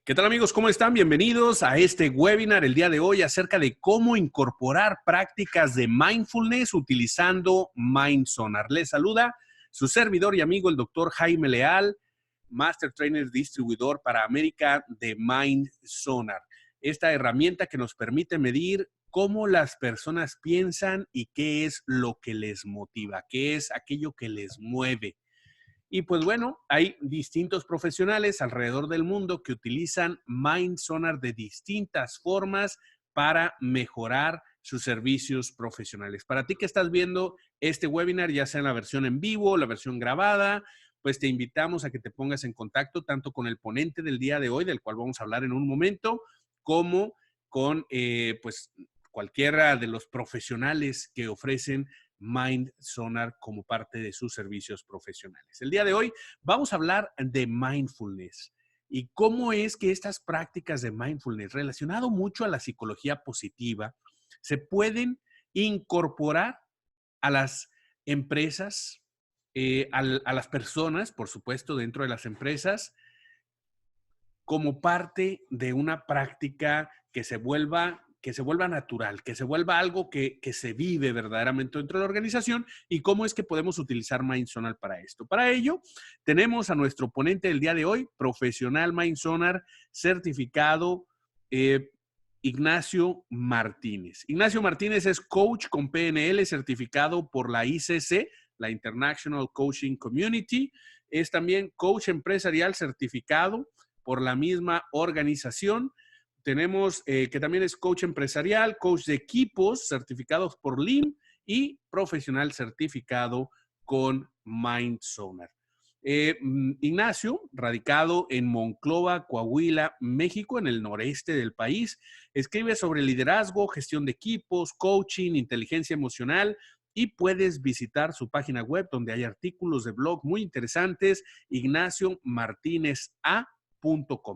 ¿Qué tal amigos? ¿Cómo están? Bienvenidos a este webinar el día de hoy acerca de cómo incorporar prácticas de mindfulness utilizando MindSonar. Les saluda su servidor y amigo el doctor Jaime Leal, Master Trainer Distribuidor para América de MindSonar. Esta herramienta que nos permite medir cómo las personas piensan y qué es lo que les motiva, qué es aquello que les mueve. Y pues bueno, hay distintos profesionales alrededor del mundo que utilizan MindSonar de distintas formas para mejorar sus servicios profesionales. Para ti que estás viendo este webinar, ya sea en la versión en vivo o la versión grabada, pues te invitamos a que te pongas en contacto tanto con el ponente del día de hoy, del cual vamos a hablar en un momento, como con pues cualquiera de los profesionales que ofrecen MindSonar como parte de sus servicios profesionales. El día de hoy vamos a hablar de mindfulness y cómo es que estas prácticas de mindfulness, relacionado mucho a la psicología positiva, se pueden incorporar a las empresas, a las personas, por supuesto, dentro de las empresas, como parte de una práctica que se vuelva natural, que se vuelva algo que se vive verdaderamente dentro de la organización y cómo es que podemos utilizar MindSonar para esto. Para ello, tenemos a nuestro ponente del día de hoy, profesional MindSonar certificado, Ignacio Martínez. Ignacio Martínez es coach con PNL certificado por la ICC, la International Coaching Community. Es también coach empresarial certificado por la misma organización. Tenemos que también es coach empresarial, coach de equipos certificados por LIM y profesional certificado con MindSonar. Ignacio, radicado en Monclova, Coahuila, México, en el noreste del país, escribe sobre liderazgo, gestión de equipos, coaching, inteligencia emocional y puedes visitar su página web donde hay artículos de blog muy interesantes, ignaciomartineza.com.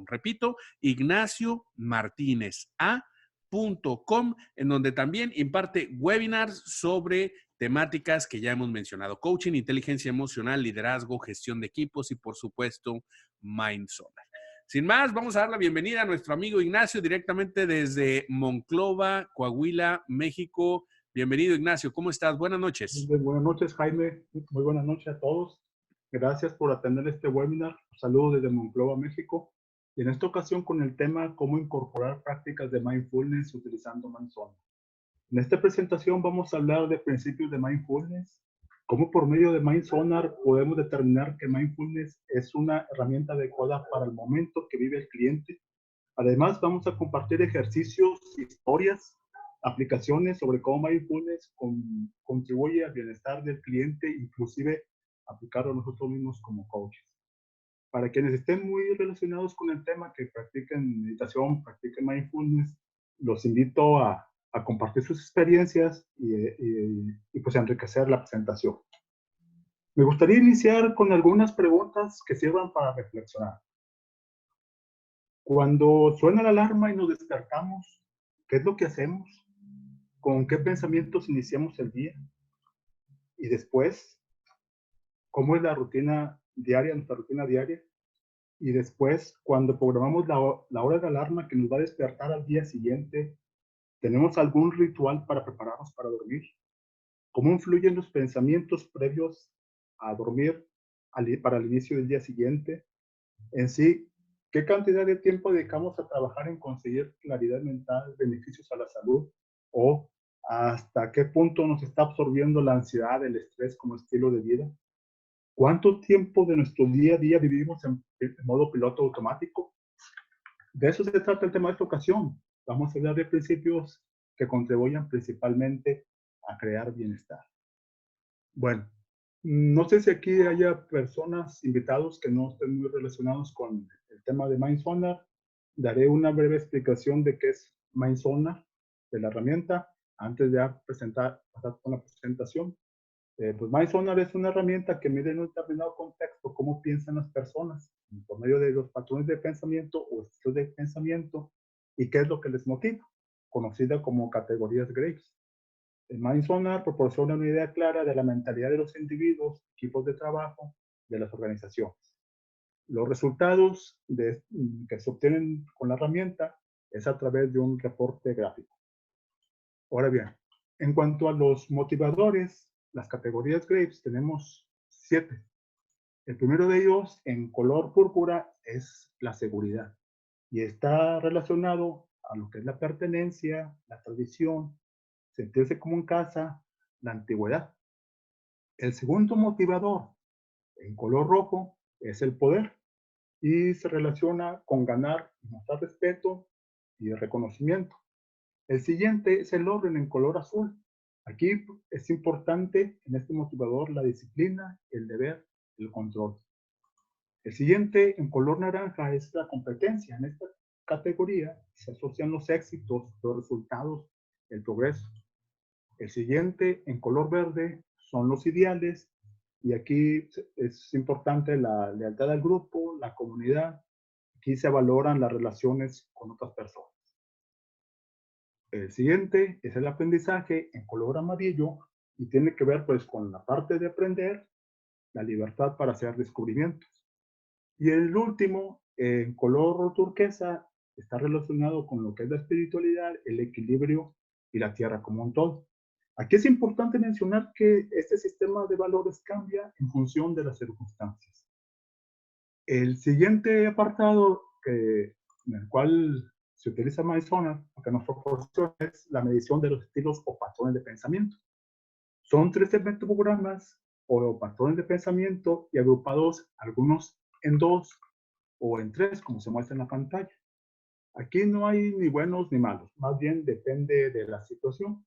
Repito, ignaciomartineza.com, en donde también imparte webinars sobre temáticas que ya hemos mencionado: coaching, inteligencia emocional, liderazgo, gestión de equipos y, por supuesto, MindSonar. Sin más, vamos a dar la bienvenida a nuestro amigo Ignacio directamente desde Monclova, Coahuila, México. Bienvenido, Ignacio. ¿Cómo estás? Buenas noches. Buenas noches, Jaime. Muy buenas noches a todos. Gracias por atender este webinar. Saludos desde Monclova, México. Y en esta ocasión con el tema cómo incorporar prácticas de mindfulness utilizando MindSonar. En esta presentación vamos a hablar de principios de mindfulness, cómo por medio de MindSonar podemos determinar que mindfulness es una herramienta adecuada para el momento que vive el cliente. Además, vamos a compartir ejercicios, historias, aplicaciones sobre cómo mindfulness contribuye al bienestar del cliente, inclusive aplicarlo a nosotros mismos como coaches. Para quienes estén muy relacionados con el tema, que practiquen meditación, practiquen mindfulness, los invito a compartir sus experiencias y pues a enriquecer la presentación. Me gustaría iniciar con algunas preguntas que sirvan para reflexionar. Cuando suena la alarma y nos despertamos, ¿qué es lo que hacemos? ¿Con qué pensamientos iniciamos el día? Y después, ¿cómo es la rutina diaria, nuestra rutina diaria? Y después, cuando programamos la hora de alarma que nos va a despertar al día siguiente, ¿tenemos algún ritual para prepararnos para dormir? ¿Cómo influyen los pensamientos previos a dormir para el inicio del día siguiente? En sí, ¿qué cantidad de tiempo dedicamos a trabajar en conseguir claridad mental, beneficios a la salud? ¿O hasta qué punto nos está absorbiendo la ansiedad, el estrés como estilo de vida? ¿Cuánto tiempo de nuestro día a día vivimos en modo piloto automático? De eso se trata el tema de esta ocasión. Vamos a hablar de principios que contribuyan principalmente a crear bienestar. Bueno, no sé si aquí haya personas, invitados que no estén muy relacionados con el tema de MindSonar. Daré una breve explicación de qué es MindSonar, de la herramienta, antes de pasar con la presentación. Pues MindSonar es una herramienta que mide en un determinado contexto cómo piensan las personas por medio de los patrones de pensamiento o estilos de pensamiento y qué es lo que les motiva, conocida como categorías Graves. El MindSonar proporciona una idea clara de la mentalidad de los individuos, equipos de trabajo, de las organizaciones. Los resultados que se obtienen con la herramienta es a través de un reporte gráfico. Ahora bien, en cuanto a los motivadores, las categorías Grapes, tenemos 7. El primero de ellos, en color púrpura, es la seguridad y está relacionado a lo que es la pertenencia, la tradición, sentirse como en casa, la antigüedad. El segundo motivador, en color rojo, es el poder y se relaciona con ganar y mostrar respeto y reconocimiento. El siguiente es el orden en color azul. Aquí es importante en este motivador la disciplina, el deber, el control. El siguiente en color naranja es la competencia. En esta categoría se asocian los éxitos, los resultados, el progreso. El siguiente en color verde son los ideales y aquí es importante la lealtad al grupo, la comunidad. Aquí se valoran las relaciones con otras personas. El siguiente es el aprendizaje en color amarillo y tiene que ver pues con la parte de aprender, la libertad para hacer descubrimientos. Y el último, en color turquesa, está relacionado con lo que es la espiritualidad, el equilibrio y la tierra como un todo. Aquí es importante mencionar que este sistema de valores cambia en función de las circunstancias. El siguiente apartado en el cual se utiliza MySonar, lo que nos proporciona es la medición de los estilos o patrones de pensamiento. Son 13 metodologias o patrones de pensamiento y agrupados algunos en 2 o en 3, como se muestra en la pantalla. Aquí no hay ni buenos ni malos, más bien depende de la situación.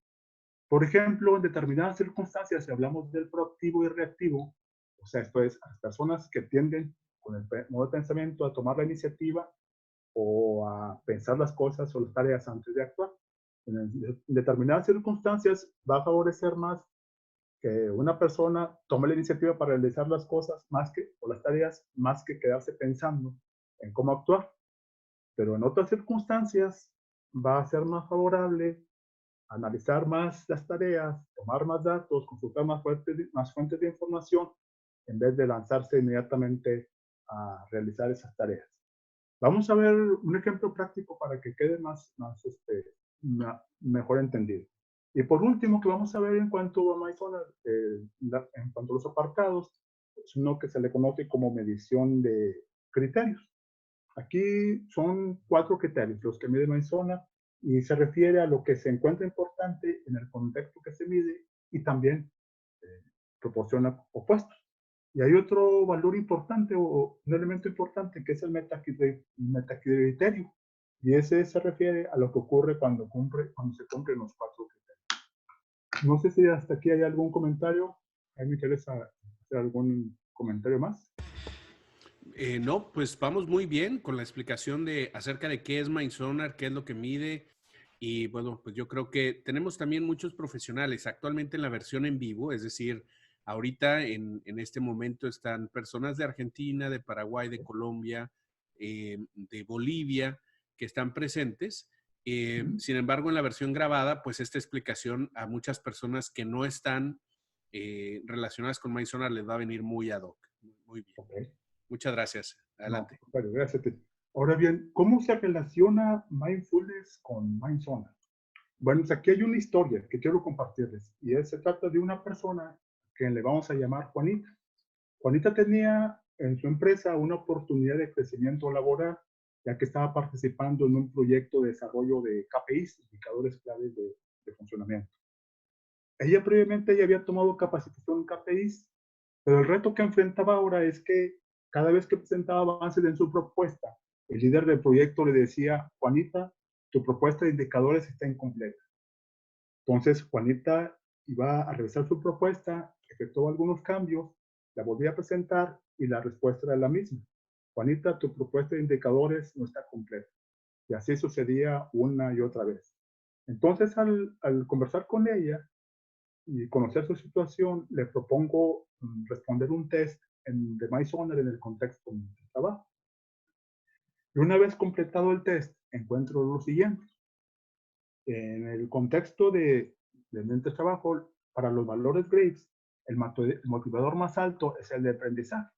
Por ejemplo, en determinadas circunstancias, si hablamos del proactivo y reactivo, o sea, esto es, las personas que tienden con el modo de pensamiento a tomar la iniciativa o a pensar las cosas o las tareas antes de actuar. En determinadas circunstancias va a favorecer más que una persona tome la iniciativa para realizar las cosas más que, o las tareas, más que quedarse pensando en cómo actuar. Pero en otras circunstancias va a ser más favorable analizar más las tareas, tomar más datos, consultar más fuentes de información, en vez de lanzarse inmediatamente a realizar esas tareas. Vamos a ver un ejemplo práctico para que quede mejor entendido. Y por último, que vamos a ver en cuanto a MySonar, en cuanto a los apartados, es uno que se le conoce como medición de criterios. Aquí son 4 criterios los que mide MySonar y se refiere a lo que se encuentra importante en el contexto que se mide y también proporciona opuestos. Y hay otro valor importante o un elemento importante que es el metacriterio. Y ese se refiere a lo que ocurre cuando se cumplen los 4 criterios. No sé si hasta aquí hay algún comentario. A mí me interesa hacer algún comentario más. No, pues vamos muy bien con la explicación acerca de qué es MindSonar, qué es lo que mide. Y bueno, pues yo creo que tenemos también muchos profesionales actualmente en la versión en vivo, es decir, ahorita en este momento están personas de Argentina, de Paraguay, de Colombia, de Bolivia, que están presentes. Sin embargo, en la versión grabada, pues esta explicación a muchas personas que no están relacionadas con MindSonar les va a venir muy ad hoc. Muy bien. Okay. Muchas gracias. No, Adelante. bueno, gracias. Ahora bien, ¿cómo se relaciona Mindfulness con MindSonar? Bueno, pues aquí hay una historia que quiero compartirles y se trata de una persona que le vamos a llamar Juanita. Juanita tenía en su empresa una oportunidad de crecimiento laboral, ya que estaba participando en un proyecto de desarrollo de KPIs, indicadores claves de funcionamiento. Ella previamente ya había tomado capacitación en KPIs, pero el reto que enfrentaba ahora es que cada vez que presentaba avances en su propuesta, el líder del proyecto le decía: Juanita, tu propuesta de indicadores está incompleta. Entonces, Juanita iba a revisar su propuesta, efectuó algunos cambios, la volvía a presentar y la respuesta era la misma. Juanita, tu propuesta de indicadores no está completa. Y así sucedía una y otra vez. Entonces, al conversar con ella y conocer su situación, le propongo responder un test de MySonar en el contexto de trabajo. Y una vez completado el test, encuentro lo siguiente. En el contexto de trabajo, para los valores Graves, el motivador más alto es el de aprendizaje.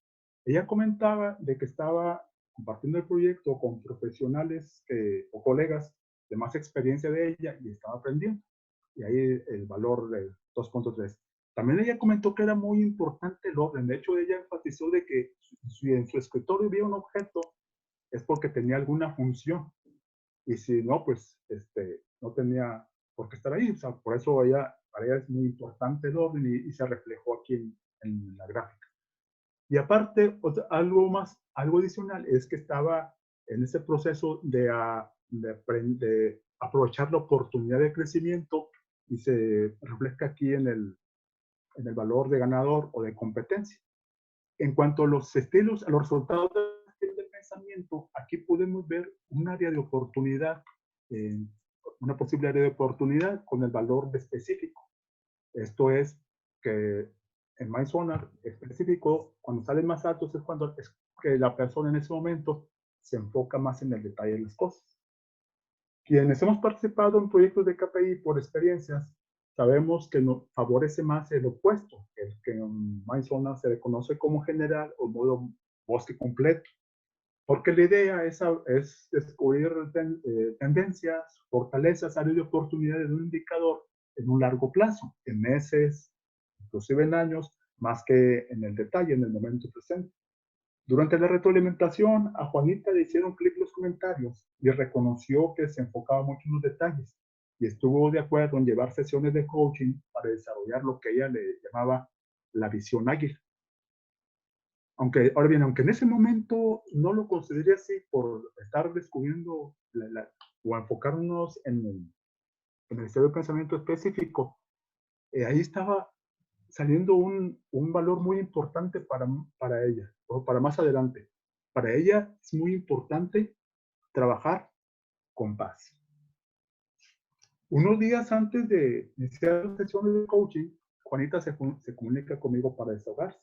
Ella comentaba de que estaba compartiendo el proyecto con profesionales o colegas de más experiencia de ella y estaba aprendiendo. Y ahí el valor del 2.3. También ella comentó que era muy importante el orden. De hecho, ella enfatizó de que si en su escritorio había un objeto es porque tenía alguna función. Y si no, pues no tenía por qué estar ahí. O sea, por eso para ella es muy importante el orden y se reflejó aquí en la gráfica. Y aparte, algo adicional es que estaba en ese proceso de aprovechar la oportunidad de crecimiento y se refleja aquí en el valor de ganador o de competencia. En cuanto a los estilos, a los resultados del pensamiento, aquí podemos ver un área de oportunidad, eh, una posible área de oportunidad con el valor de específico. Esto es que en MindSonar específico, cuando salen más altos es cuando es que la persona en ese momento se enfoca más en el detalle de las cosas. Quienes hemos participado en proyectos de KPI por experiencias, sabemos que nos favorece más el opuesto, el que en MindSonar se le conoce como general o modo bosque completo. Porque la idea es descubrir tendencias, fortalezas, áreas de oportunidades de un indicador en un largo plazo, en meses, inclusive en años, más que en el detalle, en el momento presente. Durante la retroalimentación, a Juanita le hicieron clic los comentarios y reconoció que se enfocaba mucho en los detalles y estuvo de acuerdo en llevar sesiones de coaching para desarrollar lo que ella le llamaba la visión águila. Ahora bien, aunque en ese momento no lo consideré así por estar descubriendo o enfocarnos en el estado de pensamiento específico, ahí estaba saliendo un valor muy importante para ella, o para más adelante. Para ella es muy importante trabajar con paz. Unos días antes de iniciar las sesiones de coaching, Juanita se comunica conmigo para desahogarse.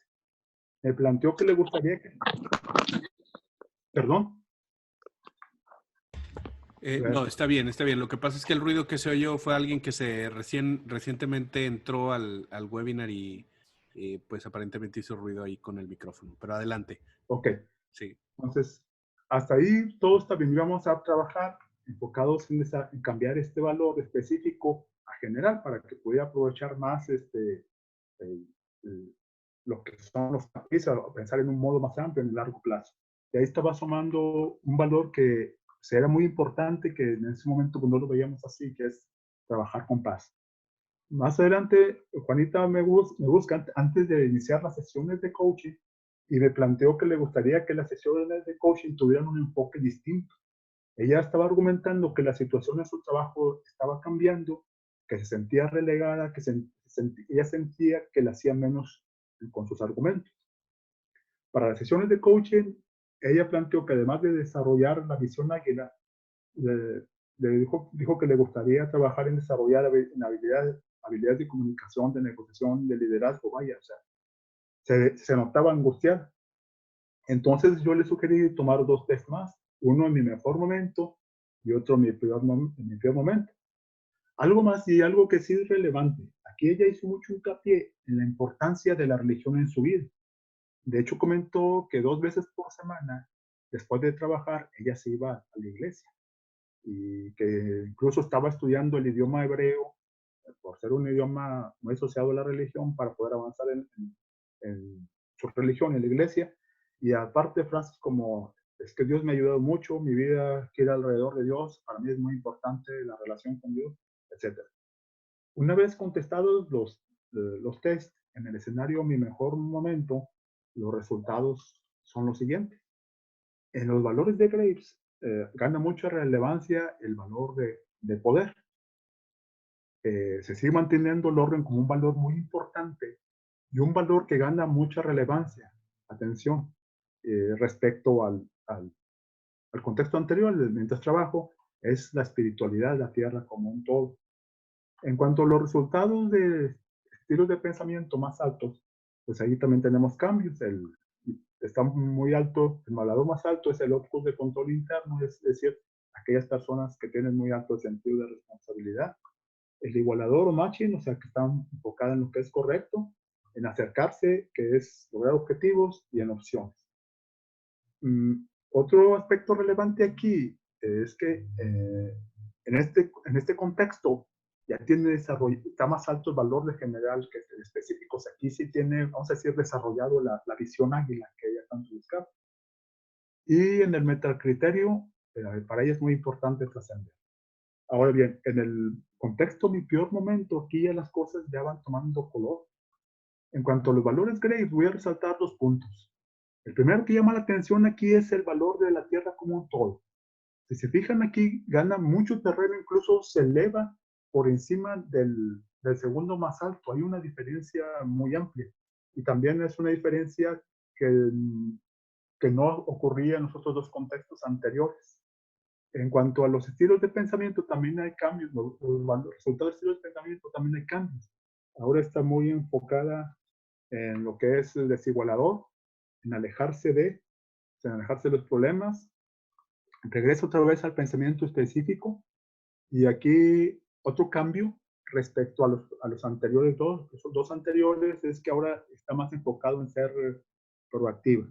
Me planteó que le gustaría que... Perdón. No, está bien, está bien. Lo que pasa es que el ruido que se oyó fue alguien que recientemente entró al webinar y pues aparentemente hizo ruido ahí con el micrófono. Pero adelante. Ok. Sí. Entonces, hasta ahí todo está bien. Íbamos a trabajar enfocados en cambiar este valor específico a general para que pudiera aprovechar más el- lo que son los países, a pensar en un modo más amplio, en el largo plazo. Y ahí estaba sumando un valor que era muy importante, que en ese momento pues, no lo veíamos así, que es trabajar con paz. Más adelante, Juanita me busca antes de iniciar las sesiones de coaching y me planteó que le gustaría que las sesiones de coaching tuvieran un enfoque distinto. Ella estaba argumentando que la situación en su trabajo estaba cambiando, que se sentía relegada, que ella sentía que le hacía menos con sus argumentos. Para las sesiones de coaching, ella planteó que además de desarrollar la visión águila, dijo que le gustaría trabajar en desarrollar en habilidades de comunicación, de negociación, de liderazgo, vaya, o sea, se notaba angustiada. Entonces yo le sugerí tomar 2 test más, uno en mi mejor momento y otro en mi peor momento. Algo más y algo que sí es relevante. Aquí ella hizo mucho hincapié en la importancia de la religión en su vida. De hecho, comentó que 2 veces por semana, después de trabajar, ella se iba a la iglesia y que incluso estaba estudiando el idioma hebreo por ser un idioma muy asociado a la religión para poder avanzar en su religión, en la iglesia. Y aparte frases como, es que Dios me ha ayudado mucho, mi vida gira alrededor de Dios, para mí es muy importante la relación con Dios, etcétera. Una vez contestados los test en el escenario Mi Mejor Momento, los resultados son los siguientes. En los valores de Graves gana mucha relevancia el valor de poder. Se sigue manteniendo el orden como un valor muy importante y un valor que gana mucha relevancia, atención, respecto al contexto anterior, mientras trabajo, es la espiritualidad de la Tierra como un todo. En cuanto a los resultados de estilos de pensamiento más altos, pues ahí también tenemos cambios. Está muy alto, el valor más alto es el locus de control interno, es decir, aquellas personas que tienen muy alto sentido de responsabilidad. El igualador o matching, o sea, que están enfocadas en lo que es correcto, en acercarse, que es lograr objetivos, y en opciones. Otro aspecto relevante aquí es que en este contexto ya tiene desarrollo, está más alto el valor de general que de específicos. Aquí sí tiene, vamos a decir, desarrollado la visión águila que ella tanto buscaba. Y en el metacriterio, para ella es muy importante trascender. Ahora bien, en el contexto mi peor momento, aquí ya las cosas ya van tomando color. En cuanto a los valores Graves, voy a resaltar 2 puntos. El primero que llama la atención aquí es el valor de la Tierra como un todo. Si se fijan aquí, gana mucho terreno, incluso se eleva por encima del segundo más alto. Hay una diferencia muy amplia. Y también es una diferencia que no ocurría en los otros 2 contextos anteriores. En cuanto a los estilos de pensamiento, también hay cambios. Los resultados de estilos de pensamiento también hay cambios. Ahora está muy enfocada en lo que es el desigualador, en alejarse de los problemas. Regreso otra vez al pensamiento específico. Y aquí otro cambio respecto a los anteriores dos, esos 2 anteriores, es que ahora está más enfocado en ser proactiva.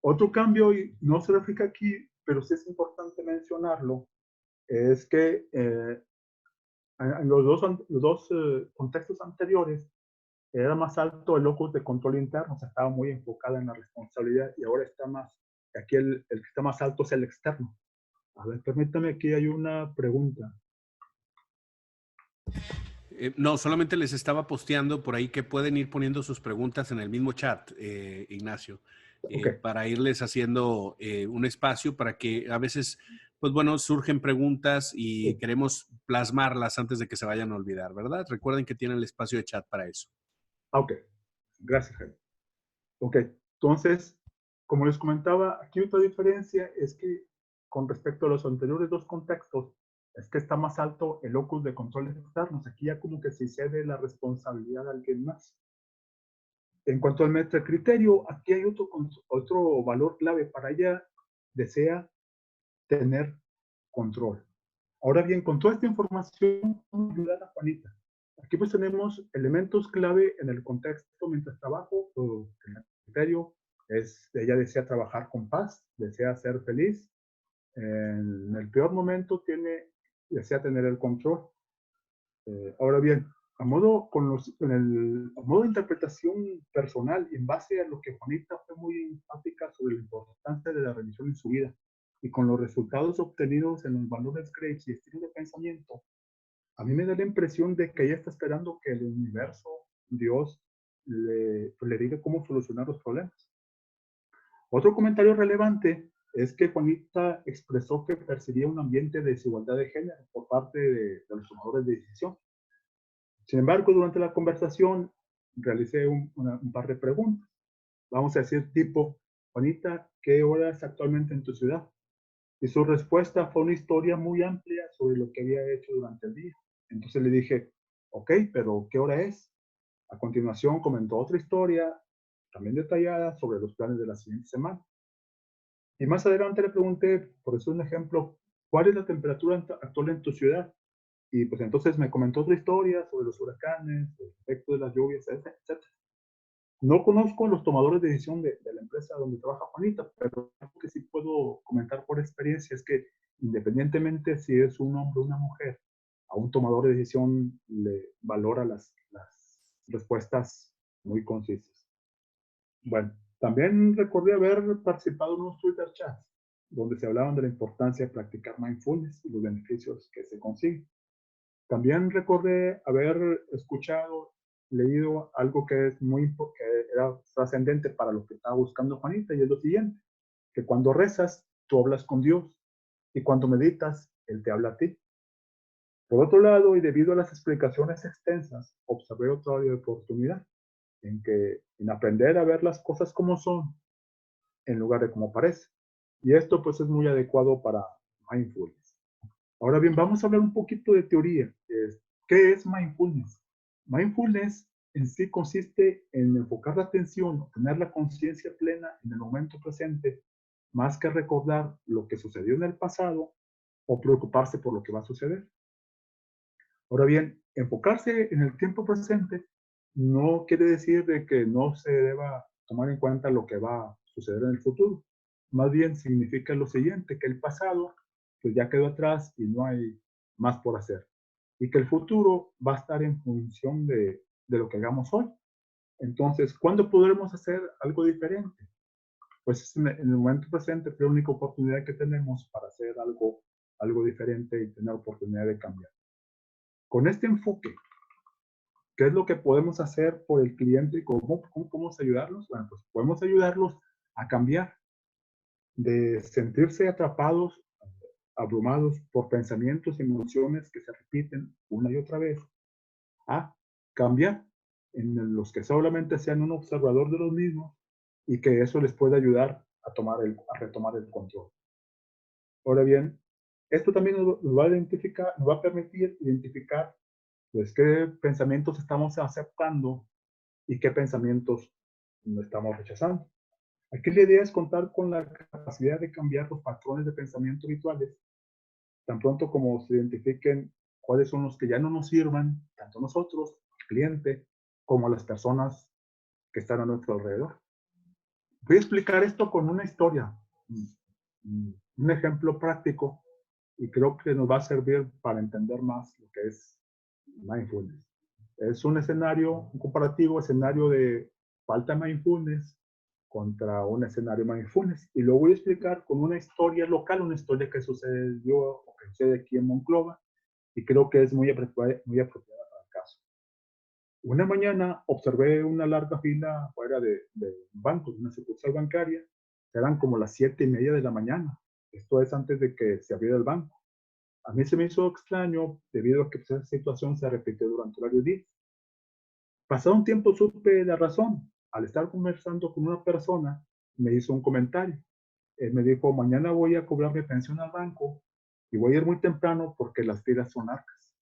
Otro cambio, y no se refleja aquí, pero sí es importante mencionarlo, es que en los dos contextos anteriores era más alto el locus de control interno, o sea, estaba muy enfocada en la responsabilidad, y ahora está más, aquí el que está más alto es el externo. A ver, permítame, aquí hay una pregunta. No, solamente les estaba posteando por ahí que pueden ir poniendo sus preguntas en el mismo chat, Ignacio, Ok, para irles haciendo un espacio para que a veces, pues bueno, surgen preguntas y queremos plasmarlas antes de que se vayan a olvidar, ¿verdad? Recuerden que tienen el espacio de chat para eso. ok, gracias, Jaime. Ok, entonces, como les comentaba, aquí otra diferencia es que con respecto a los anteriores 2 contextos, es que está más alto el locus de controles externos. Aquí ya como que se cede la responsabilidad a alguien más. En cuanto al metacriterio, aquí hay otro valor clave. Para ella desea tener control. Ahora bien, con toda esta información, ¿cómo ayudar a Juanita? Aquí pues tenemos elementos clave en el contexto mientras trabajo. El criterio es, ella desea trabajar con paz, desea ser feliz. En el peor momento desea tener el control. Ahora bien, a modo de interpretación personal, en base a lo que Juanita fue muy enfática sobre la importancia de la religión en su vida, y con los resultados obtenidos en los valores Graves y estilos de pensamiento, a mí me da la impresión de que ella está esperando que el universo, Dios, le diga cómo solucionar los problemas. Otro comentario relevante es que Juanita expresó que percibía un ambiente de desigualdad de género por parte de los tomadores de decisión. Sin embargo, durante la conversación realicé un par de preguntas. Vamos a decir tipo, Juanita, ¿qué hora es actualmente en tu ciudad? Y su respuesta fue una historia muy amplia sobre lo que había hecho durante el día. Entonces le dije, ok, pero ¿qué hora es? A continuación comentó otra historia, también detallada, sobre los planes de la siguiente semana. Y más adelante le pregunté, por eso un ejemplo, ¿cuál es la temperatura actual en tu ciudad? Y pues entonces me comentó otra historia sobre los huracanes, el efecto de las lluvias, etc. No conozco los tomadores de decisión de la empresa donde trabaja Juanita, pero algo que sí puedo comentar por experiencia es que independientemente si es un hombre o una mujer, a un tomador de decisión le valora las respuestas muy concisas. Bueno, también recordé haber participado en unos Twitter chats donde se hablaban de la importancia de practicar mindfulness y los beneficios que se consiguen. También recordé haber escuchado, leído algo que que era trascendente para lo que estaba buscando Juanita, y es lo siguiente, que cuando rezas, tú hablas con Dios, y cuando meditas, Él te habla a ti. Por otro lado, y debido a las explicaciones extensas, observé otra área de oportunidad, en aprender a ver las cosas como son, en lugar de como parece. Y esto pues es muy adecuado para mindfulness. Ahora bien, vamos a hablar un poquito de teoría. ¿Qué es mindfulness? Mindfulness en sí consiste en enfocar la atención, tener la conciencia plena en el momento presente, más que recordar lo que sucedió en el pasado o preocuparse por lo que va a suceder. Ahora bien, enfocarse en el tiempo presente no quiere decir de que no se deba tomar en cuenta lo que va a suceder en el futuro. más bien significa lo siguiente, que el pasado pues ya quedó atrás y no hay más por hacer. Y que el futuro va a estar en función de lo que hagamos hoy. Entonces, ¿cuándo podremos hacer algo diferente? Pues en el momento presente es la única oportunidad que tenemos para hacer algo diferente y tener oportunidad de cambiar. Con este enfoque, ¿qué es lo que podemos hacer por el cliente y cómo podemos ayudarlos? Bueno, pues podemos ayudarlos a cambiar de sentirse atrapados, abrumados por pensamientos y emociones que se repiten una y otra vez, a cambiar en los que solamente sean un observador de los mismos y que eso les puede ayudar a retomar el control. Ahora bien, esto también nos va a permitir identificar pues, qué pensamientos estamos aceptando y qué pensamientos no estamos rechazando. Aquí la idea es contar con la capacidad de cambiar los patrones de pensamiento habituales, tan pronto como se identifiquen cuáles son los que ya no nos sirvan, tanto nosotros, el cliente, como las personas que están a nuestro alrededor. Voy a explicar esto con una historia, un ejemplo práctico, y creo que nos va a servir para entender más lo que es mindfulness. Es un escenario, un comparativo escenario de falta de mindfulness contra un escenario mindfulness. Y lo voy a explicar con una historia local, una historia que sucedió o que sucede aquí en Monclova, y creo que es muy apropiada para el caso. Una mañana observé una larga fila fuera de un banco, de una sucursal bancaria. Eran como las 7:30 de la mañana. Esto es antes de que se abriera el banco. A mí se me hizo extraño debido a que esa situación se repitió durante varios días. Pasado un tiempo supe la razón. Al estar conversando con una persona, me hizo un comentario. Él me dijo, mañana voy a cobrar mi pensión al banco y voy a ir muy temprano porque las filas son largas.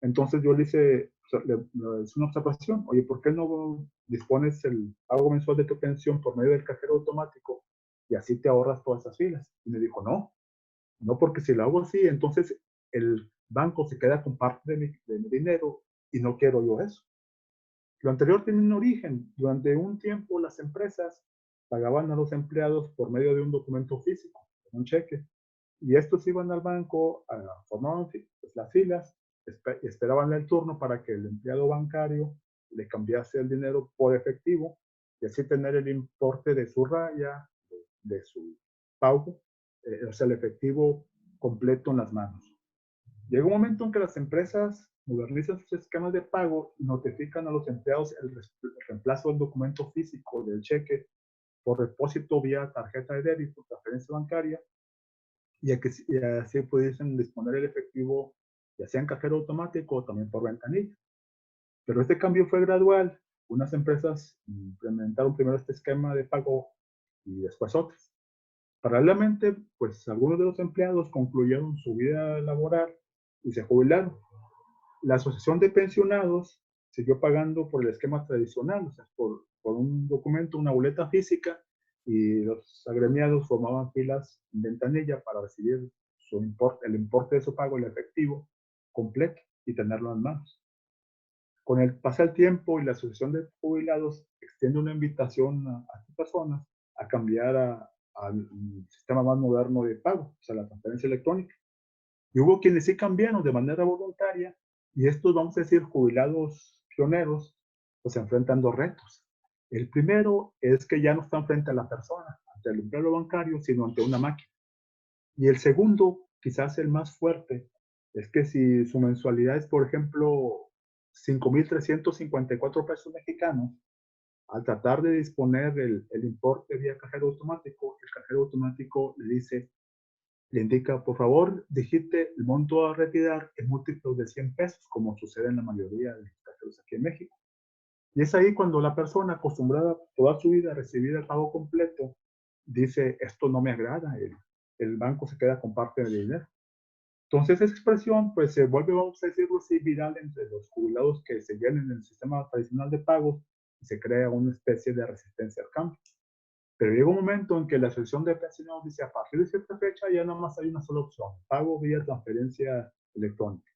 Entonces yo le hice una observación. Oye, ¿por qué no dispones el pago mensual de tu pensión por medio del cajero automático y así te ahorras todas esas filas? Y me dijo, no, porque si lo hago así, entonces el banco se queda con parte de mi dinero y no quiero yo eso. Lo anterior tiene un origen. Durante un tiempo las empresas pagaban a los empleados por medio de un documento físico, un cheque, y estos iban al banco, formaban pues, las filas, esperaban el turno para que el empleado bancario le cambiase el dinero por efectivo y así tener el importe de su raya, de su pago, o sea, el efectivo completo en las manos. Llega un momento en que las empresas modernizan sus esquemas de pago y notifican a los empleados el reemplazo del documento físico del cheque por depósito vía tarjeta de débito, transferencia bancaria, y así pudiesen disponer el efectivo, ya sea en cajero automático o también por ventanilla. Pero este cambio fue gradual. Unas empresas implementaron primero este esquema de pago y después otras. Paralelamente, pues algunos de los empleados concluyeron su vida laboral y se jubilaron. La asociación de pensionados siguió pagando por el esquema tradicional, o sea, por un documento, una boleta física, y los agremiados formaban filas en ventanilla para recibir el importe de su pago, el efectivo completo, y tenerlo en manos. Con el paso del tiempo y la asociación de jubilados extiende una invitación a estas personas a cambiar al sistema más moderno de pago, o sea, la transferencia electrónica. Y hubo quienes sí cambiaron de manera voluntaria, y estos, vamos a decir, jubilados pioneros, pues se enfrentan dos retos. El primero es que ya no están frente a la persona, ante el empleado bancario, sino ante una máquina. Y el segundo, quizás el más fuerte, es que si su mensualidad es, por ejemplo, 5,354 pesos mexicanos, al tratar de disponer el importe vía cajero automático, el cajero automático le indica, por favor, digite el monto a retirar en múltiplos de 100 pesos, como sucede en la mayoría de los cajeros aquí en México. Y es ahí cuando la persona acostumbrada toda su vida a recibir el pago completo, dice, esto no me agrada, el banco se queda con parte del dinero. Entonces esa expresión pues se vuelve, vamos a decirlo así, viral entre los jubilados que seguían en el sistema tradicional de pagos y se crea una especie de resistencia al cambio. Pero llega un momento en que la asociación de pensionados dice, a partir de cierta fecha ya nada más hay una sola opción, pago vía transferencia electrónica.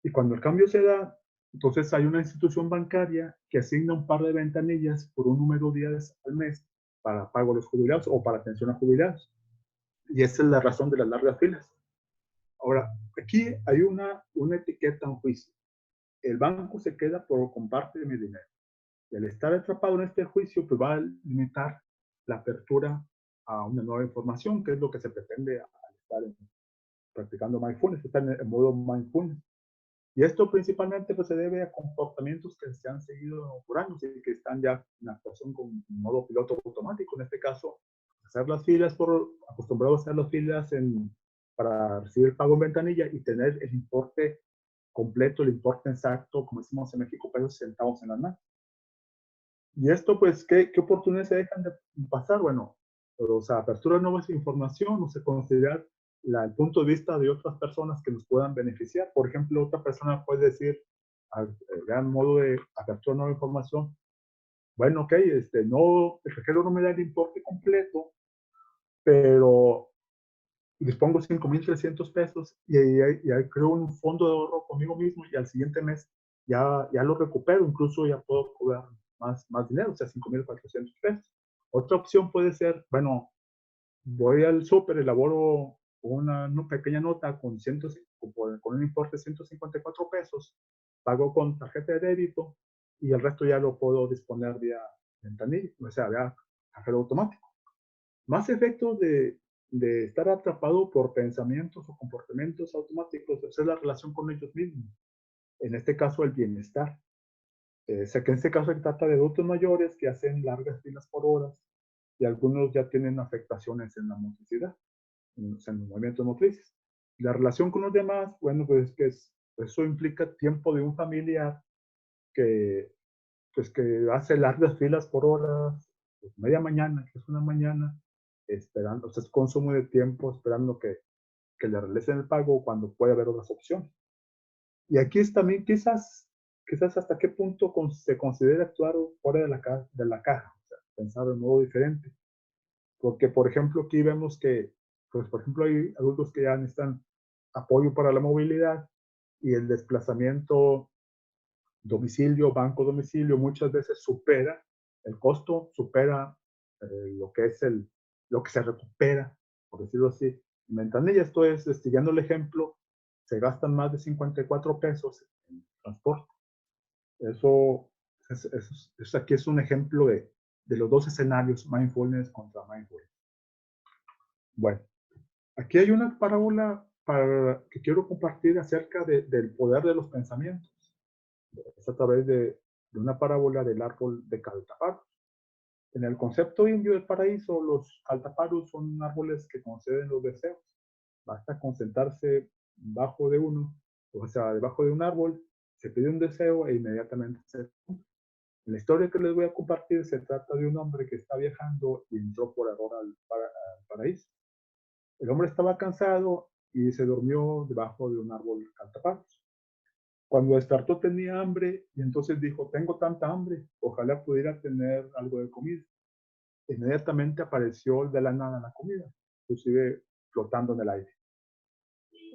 Y cuando el cambio se da, entonces hay una institución bancaria que asigna un par de ventanillas por un número de días al mes para pago a los jubilados o para atención a jubilados. Y esa es la razón de las largas filas. Ahora, aquí hay una etiqueta, un juicio. El banco se queda con parte de mi dinero. Y al estar atrapado en este juicio, pues va a limitar la apertura a una nueva información, que es lo que se pretende al estar practicando mindfulness, estar en modo mindfulness. Y esto principalmente pues, se debe a comportamientos que se han seguido por años y que están ya en actuación con modo piloto automático. En este caso, hacer las filas, acostumbrados a hacer las filas para recibir el pago en ventanilla y tener el importe completo, el importe exacto, como decimos en México, pesos centavos en la mano. Y esto, pues, ¿qué oportunidades se dejan de pasar? Bueno, o sea, apertura de nuevas información, o sea, considerar el punto de vista de otras personas que nos puedan beneficiar. Por ejemplo, otra persona puede decir, a gran modo de apertura de nueva información, bueno, ok, no, el cajero no me da el importe completo, pero dispongo 5,300 pesos y ahí creo un fondo de ahorro conmigo mismo y al siguiente mes ya lo recupero, incluso ya puedo cobrar más dinero, o sea, 5,400 pesos. Otra opción puede ser, bueno, voy al súper, elaboro una pequeña nota con un importe de 154 pesos, pago con tarjeta de débito y el resto ya lo puedo disponer vía ventanilla, o sea, vía cajero automático. Más efectos de estar atrapado por pensamientos o comportamientos automáticos es la relación con ellos mismos. En este caso, el bienestar. Sé que en este caso se trata de adultos mayores que hacen largas filas por horas y algunos ya tienen afectaciones en la motricidad, en los movimientos motrices. La relación con los demás, bueno, pues que eso implica tiempo de un familiar que, pues, que hace largas filas por horas, pues, media mañana, que es una mañana, esperando, o sea, es consumo de tiempo esperando que le realicen el pago cuando puede haber otras opciones. Y aquí es también quizás hasta qué punto se considera actuar fuera de la caja, o sea, pensar de un modo diferente. Porque, por ejemplo, aquí vemos que, pues, por ejemplo, hay adultos que ya necesitan apoyo para la movilidad y el desplazamiento domicilio, banco, domicilio, muchas veces el costo supera lo que es lo que se recupera, por decirlo así. En ventanilla, esto es, siguiendo el ejemplo, se gastan más de 54 pesos en transporte. Eso aquí es un ejemplo de los dos escenarios, mindfulness contra mindfulness. Bueno, aquí hay una parábola que quiero compartir acerca del poder de los pensamientos. Es a través de una parábola del árbol de Caltaparus. En el concepto indio del paraíso, los Caltaparus son árboles que conceden los deseos. Basta concentrarse debajo de uno, o sea, debajo de un árbol, se pide un deseo e inmediatamente se cumple. En la historia que les voy a compartir se trata de un hombre que está viajando y entró por error al paraíso. El hombre estaba cansado y se durmió debajo de un árbol Caltaparus. Cuando despertó tenía hambre y entonces dijo, tengo tanta hambre, ojalá pudiera tener algo de comida. Inmediatamente apareció de la nada la comida, inclusive flotando en el aire.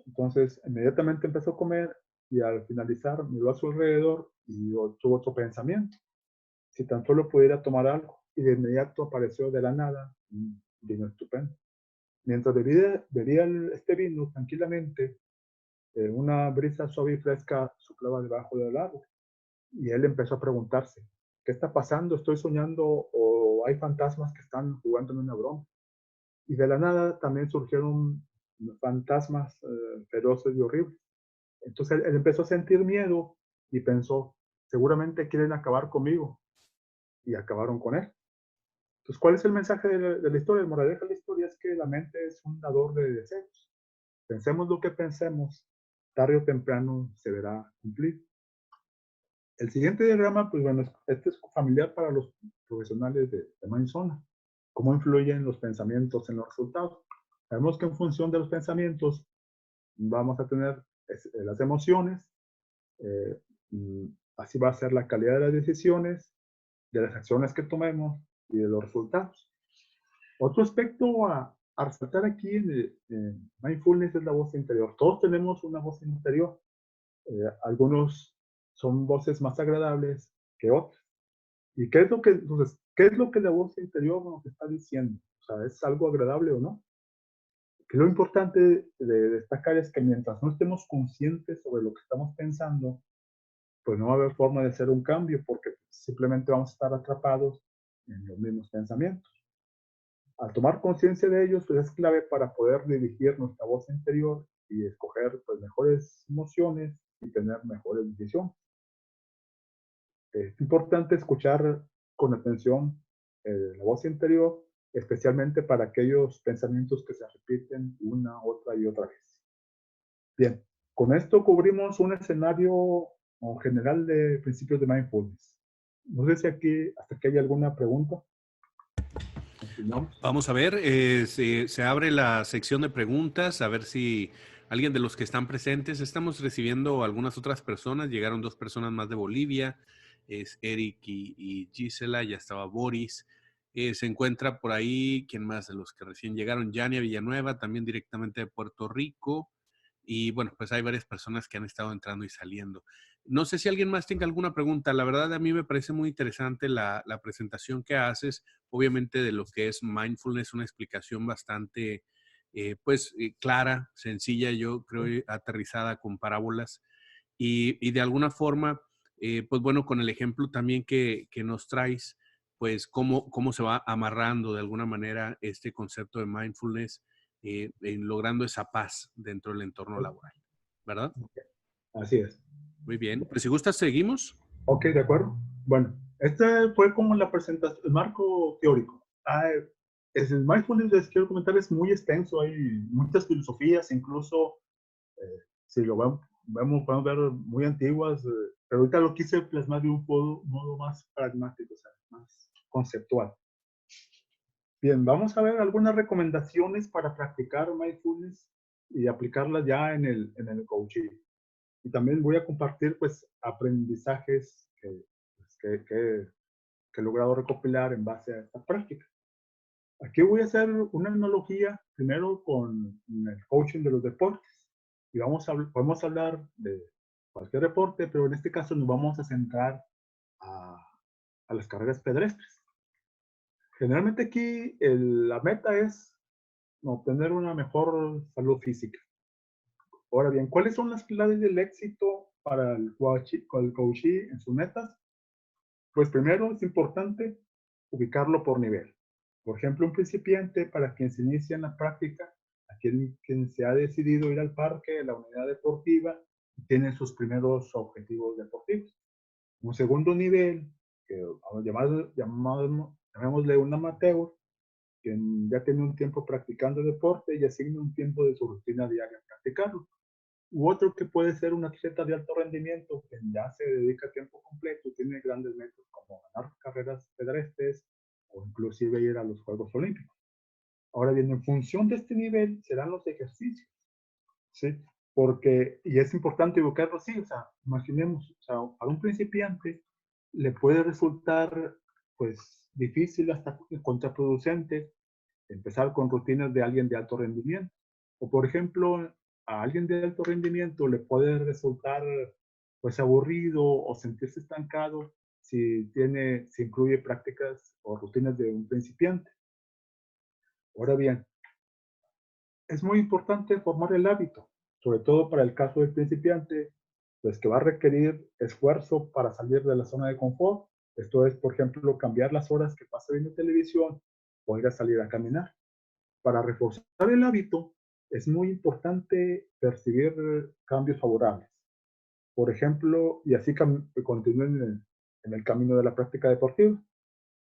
Entonces inmediatamente empezó a comer y al finalizar miró a su alrededor y tuvo otro pensamiento. Si tan solo pudiera tomar algo, y de inmediato apareció de la nada un vino estupendo. Mientras bebía este vino tranquilamente, una brisa suave y fresca soplaba debajo del árbol. Y él empezó a preguntarse, ¿qué está pasando? ¿Estoy soñando o hay fantasmas que están jugando en una broma? Y de la nada también surgieron fantasmas feroces y horribles. Entonces él empezó a sentir miedo y pensó, seguramente quieren acabar conmigo. Y acabaron con él. Entonces, ¿cuál es el mensaje de la historia? El moraleja de la historia es que la mente es un dador de deseos. Pensemos lo que pensemos, tarde o temprano se verá cumplir. El siguiente diagrama, pues bueno, este es familiar para los profesionales de Mindfulness. ¿Cómo influyen los pensamientos en los resultados? Sabemos que en función de los pensamientos vamos a tener las emociones, así va a ser la calidad de las decisiones, de las acciones que tomemos y de los resultados. Otro aspecto a resaltar aquí en Mindfulness es la voz interior. Todos tenemos una voz interior. Algunos son voces más agradables que otras. ¿Y qué es lo que, entonces, ¿Qué es lo que la voz interior nos está diciendo? O sea, ¿es algo agradable o no? Que lo importante de destacar es que mientras no estemos conscientes sobre lo que estamos pensando, pues no va a haber forma de hacer un cambio porque simplemente vamos a estar atrapados en los mismos pensamientos. Al tomar conciencia de ellos, pues es clave para poder dirigir nuestra voz interior y escoger pues, mejores emociones y tener mejores decisiones. Es importante escuchar con atención la voz interior, especialmente para aquellos pensamientos que se repiten una, otra y otra vez. Bien, con esto cubrimos un escenario general de principios de mindfulness. No sé si aquí, hasta aquí hay alguna pregunta. Continuamos. Vamos a ver, se abre la sección de preguntas, a ver si alguien de los que están presentes, estamos recibiendo algunas otras personas, llegaron 2 personas más de Bolivia, es Eric y Gisela, ya estaba Boris, se encuentra por ahí, ¿quién más de los que recién llegaron? Yania Villanueva, también directamente de Puerto Rico, y bueno, pues hay varias personas que han estado entrando y saliendo. No sé si alguien más tenga alguna pregunta. La verdad, a mí me parece muy interesante la presentación que haces, obviamente de lo que es mindfulness, una explicación bastante, clara, sencilla, yo creo, aterrizada con parábolas. Y de alguna forma, pues bueno, con el ejemplo también que nos traes, pues cómo se va amarrando de alguna manera este concepto de mindfulness en logrando esa paz dentro del entorno laboral, ¿verdad? Así es. Muy bien. Pues si gustas, seguimos. Ok, de acuerdo. Bueno, este fue como la presentación, el marco teórico. El mindfulness, les quiero comentar, es muy extenso, hay muchas filosofías, incluso si lo vemos, podemos ver muy antiguas, pero ahorita lo quise plasmar de un modo más pragmático, o sea, más conceptual. Bien, vamos a ver algunas recomendaciones para practicar mindfulness y aplicarlas ya en el coaching. Y también voy a compartir pues aprendizajes que he logrado recopilar en base a esta práctica. Aquí voy a hacer una analogía primero con el coaching de los deportes. Y podemos hablar de cualquier deporte, pero en este caso nos vamos a centrar a, a las carreras pedestres. Generalmente aquí la meta es obtener una mejor salud física. Ahora bien, ¿cuáles son las claves del éxito para el coachee en sus metas? Pues primero es importante ubicarlo por nivel. Por ejemplo, un principiante para quien se inicia en la práctica, a quien se ha decidido ir al parque, a la unidad deportiva, y tiene sus primeros objetivos deportivos. Un segundo nivel, que llamémosle un amateur, quien ya tiene un tiempo practicando deporte y asigna un tiempo de su rutina diaria a practicarlo. U otro que puede ser un atleta de alto rendimiento, que ya se dedica a tiempo completo, tiene grandes metas como ganar carreras pedestres o inclusive ir a los Juegos Olímpicos. Ahora bien, en función de este nivel serán los ejercicios, ¿sí? Porque, y es importante evocarlo así, o sea, imaginemos, o sea, para un principiante le puede resultar, pues, difícil hasta contraproducente empezar con rutinas de alguien de alto rendimiento. O, por ejemplo, a alguien de alto rendimiento le puede resultar, pues, aburrido o sentirse estancado si incluye prácticas o rutinas de un principiante. Ahora bien, es muy importante formar el hábito, sobre todo para el caso del principiante, pues que va a requerir esfuerzo para salir de la zona de confort. Esto es, por ejemplo, cambiar las horas que pasa viendo televisión o ir a salir a caminar. Para reforzar el hábito, es muy importante percibir cambios favorables. Por ejemplo, y así continúen en el camino de la práctica deportiva.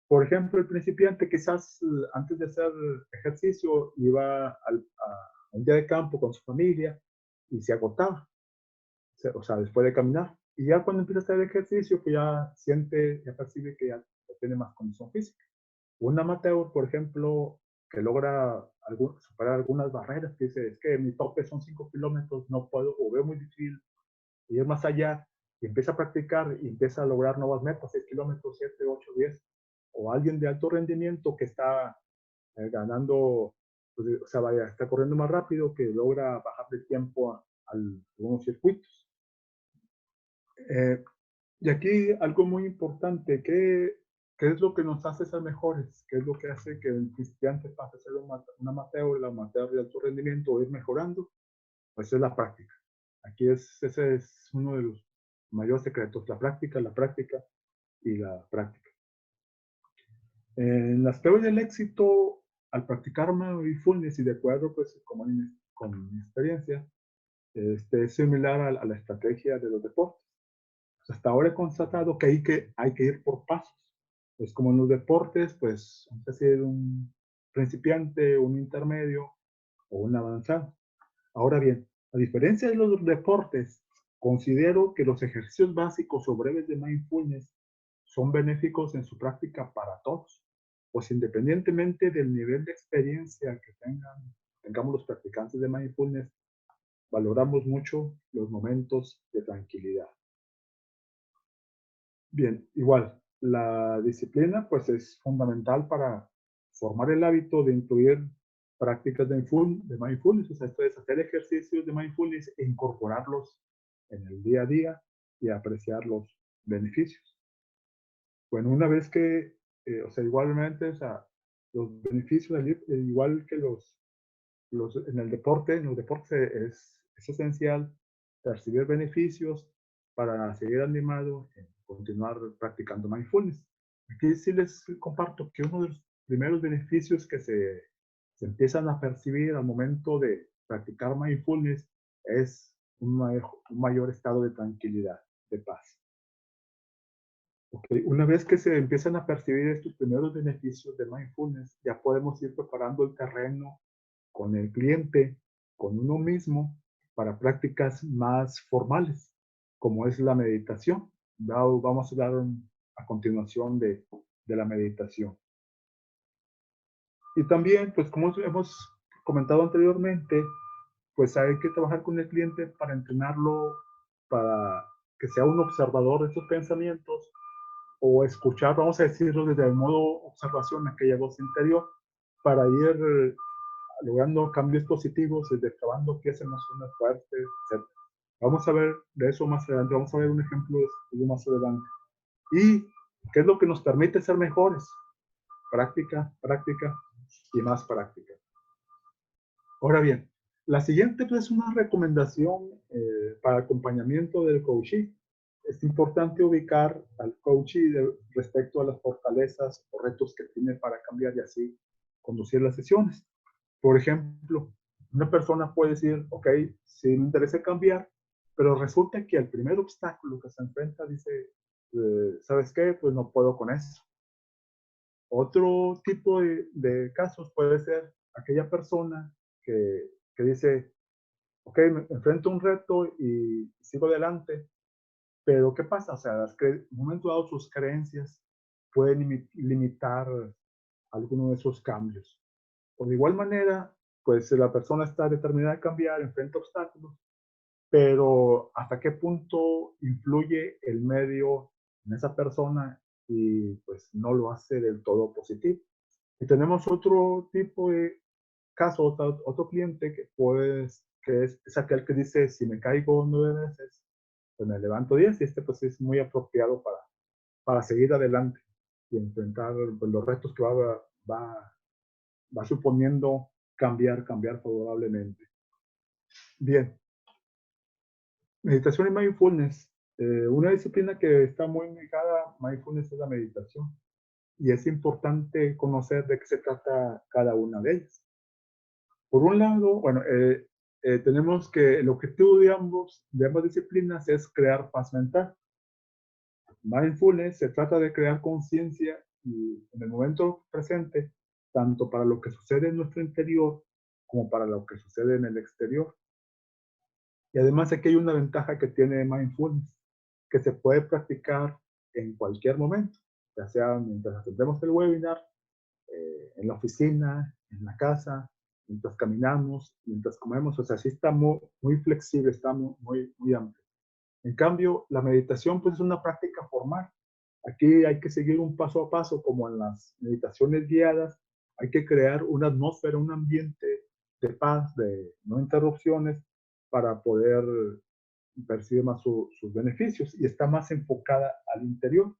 Por ejemplo, el principiante quizás antes de hacer ejercicio iba a un día de campo con su familia y se agotaba, o sea, después de caminar. Y ya cuando empieza a hacer ejercicio, que ya siente, ya percibe que ya tiene más condición física. Un amateur, por ejemplo, que logra superar algunas barreras, que dice, es que mi tope son 5 kilómetros, no puedo, o veo muy difícil ir más allá, y empieza a practicar y empieza a lograr nuevas metas, 6 kilómetros, 7, 8, 10. O alguien de alto rendimiento que está ganando, pues, o sea, está corriendo más rápido, que logra bajar de tiempo a algunos circuitos. Y aquí algo muy importante, ¿Qué es lo que nos hace ser mejores? ¿Qué es lo que hace que el principiante pase a ser un amateur, el amateur de alto rendimiento o ir mejorando? Pues es la práctica. Ese es uno de los mayores secretos, la práctica y la práctica. En las claves del éxito, al practicar mindfulness y de acuerdo pues con mi experiencia, es similar a la estrategia de los deportes. Pues hasta ahora he constatado que hay que ir por pasos. Pues como en los deportes, pues vamos a decir un principiante, un intermedio o un avanzado. Ahora bien, a diferencia de los deportes, considero que los ejercicios básicos o breves de mindfulness son benéficos en su práctica para todos, pues independientemente del nivel de experiencia que tengamos los practicantes de mindfulness, valoramos mucho los momentos de tranquilidad. Bien, igual, la disciplina pues es fundamental para formar el hábito de incluir prácticas de mindfulness, o sea, esto es hacer ejercicios de mindfulness e incorporarlos en el día a día y apreciar los beneficios. Bueno, una vez que, o sea, igualmente, o sea, los beneficios, igual que en el deporte, en los deportes es esencial percibir beneficios para seguir animado en continuar practicando mindfulness. Aquí sí les comparto que uno de los primeros beneficios que se empiezan a percibir al momento de practicar mindfulness es un mayor estado de tranquilidad, de paz. Okay. Una vez que se empiezan a percibir estos primeros beneficios de mindfulness, ya podemos ir preparando el terreno con el cliente, con uno mismo, para prácticas más formales, como es la meditación. Vamos a hablar a continuación de la meditación. Y también, pues como hemos comentado anteriormente, pues hay que trabajar con el cliente para entrenarlo, para que sea un observador de sus pensamientos o escuchar, vamos a decirlo desde el modo observación, aquella voz interior, para ir logrando cambios positivos, desclavando piezas emociones fuertes, etc. Vamos a ver de eso más adelante, vamos a ver un ejemplo de eso más adelante. ¿Y qué es lo que nos permite ser mejores? Práctica, práctica y más práctica. Ahora bien, la siguiente pues, es una recomendación para acompañamiento del coachee. Es importante ubicar al coachee respecto a las fortalezas o retos que tiene para cambiar y así conducir las sesiones. Por ejemplo, una persona puede decir, ok, sí me interesa cambiar, pero resulta que el primer obstáculo que se enfrenta dice, ¿sabes qué? Pues no puedo con eso. Otro tipo de casos puede ser aquella persona que dice, ok, me enfrento a un reto y sigo adelante, pero ¿qué pasa? O sea, en un momento dado sus creencias pueden limitar alguno de esos cambios. O de igual manera, pues la persona está determinada a cambiar, enfrenta obstáculos, pero ¿hasta qué punto influye el medio en esa persona y pues no lo hace del todo positivo? Y tenemos otro tipo de caso, otro cliente que es aquel que dice, si me caigo 9 veces, pues me levanto 10, y pues es muy apropiado para seguir adelante y enfrentar pues, los retos que va suponiendo cambiar favorablemente. Bien, meditación y mindfulness. Una disciplina que está muy ligada a mindfulness es la meditación. Y es importante conocer de qué se trata cada una de ellas. Por un lado, bueno, tenemos que el objetivo de ambas disciplinas es crear paz mental. Mindfulness se trata de crear conciencia y en el momento presente, tanto para lo que sucede en nuestro interior como para lo que sucede en el exterior. Y además aquí hay una ventaja que tiene mindfulness, que se puede practicar en cualquier momento, ya sea mientras atendemos el webinar, en la oficina, en la casa, mientras caminamos, mientras comemos, o sea, sí está muy flexible, está muy amplio. En cambio, la meditación pues es una práctica formal. Aquí hay que seguir un paso a paso, como en las meditaciones guiadas, hay que crear una atmósfera, un ambiente de paz, de no interrupciones, para poder percibir más sus beneficios y está más enfocada al interior.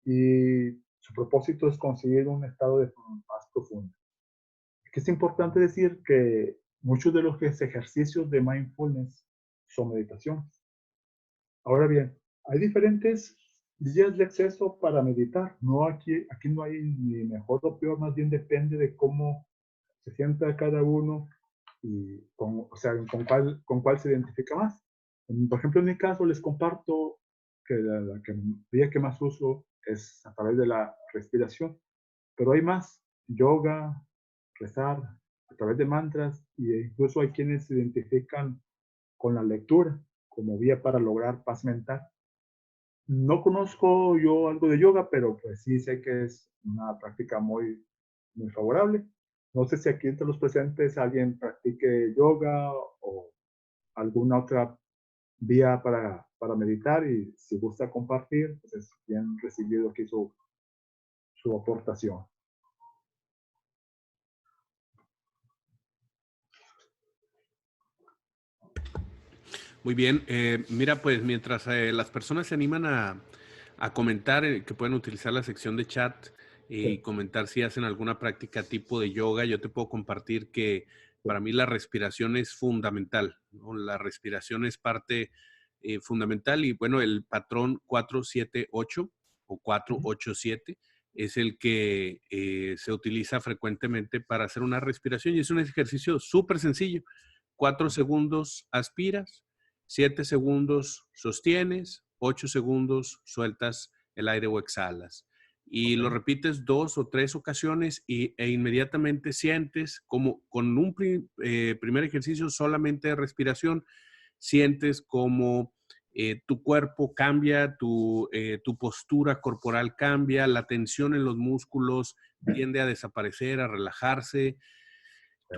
Y Su propósito es conseguir un estado de paz profunda. Aquí es importante decir que muchos de los ejercicios de mindfulness son meditaciones. Ahora bien, hay diferentes vías de acceso para meditar. No aquí no hay ni mejor o peor, más bien depende de cómo se sienta cada uno y o sea, con cuál se identifica más. Por ejemplo, en mi caso les comparto que la vía que más uso es a través de la respiración, pero hay más: yoga, rezar, a través de mantras, e incluso hay quienes se identifican con la lectura como vía para lograr paz mental. No conozco yo algo de yoga, pero pues sí sé que es una práctica muy favorable. No sé si aquí entre los presentes alguien practique yoga o alguna otra vía para meditar, y si gusta compartir, pues es bien recibido aquí su aportación. Muy bien. Mira, pues mientras las personas se animan a comentar, que pueden utilizar la sección de chat y Sí, comentar si hacen alguna práctica tipo de yoga, yo te puedo compartir que sí. para mí la respiración es fundamental, ¿no? La respiración es parte fundamental y bueno, el patrón 478 o Ujú. 487 es el que se utiliza frecuentemente para hacer una respiración y es un ejercicio súper sencillo. 4 segundos aspiras, 7 segundos sostienes, 8 segundos sueltas el aire o exhalas. Y Ok, lo repites 2 o 3 ocasiones e inmediatamente sientes como con un primer ejercicio solamente de respiración, sientes como tu cuerpo cambia, tu postura corporal cambia, la tensión en los músculos tiende a desaparecer, a relajarse, ok.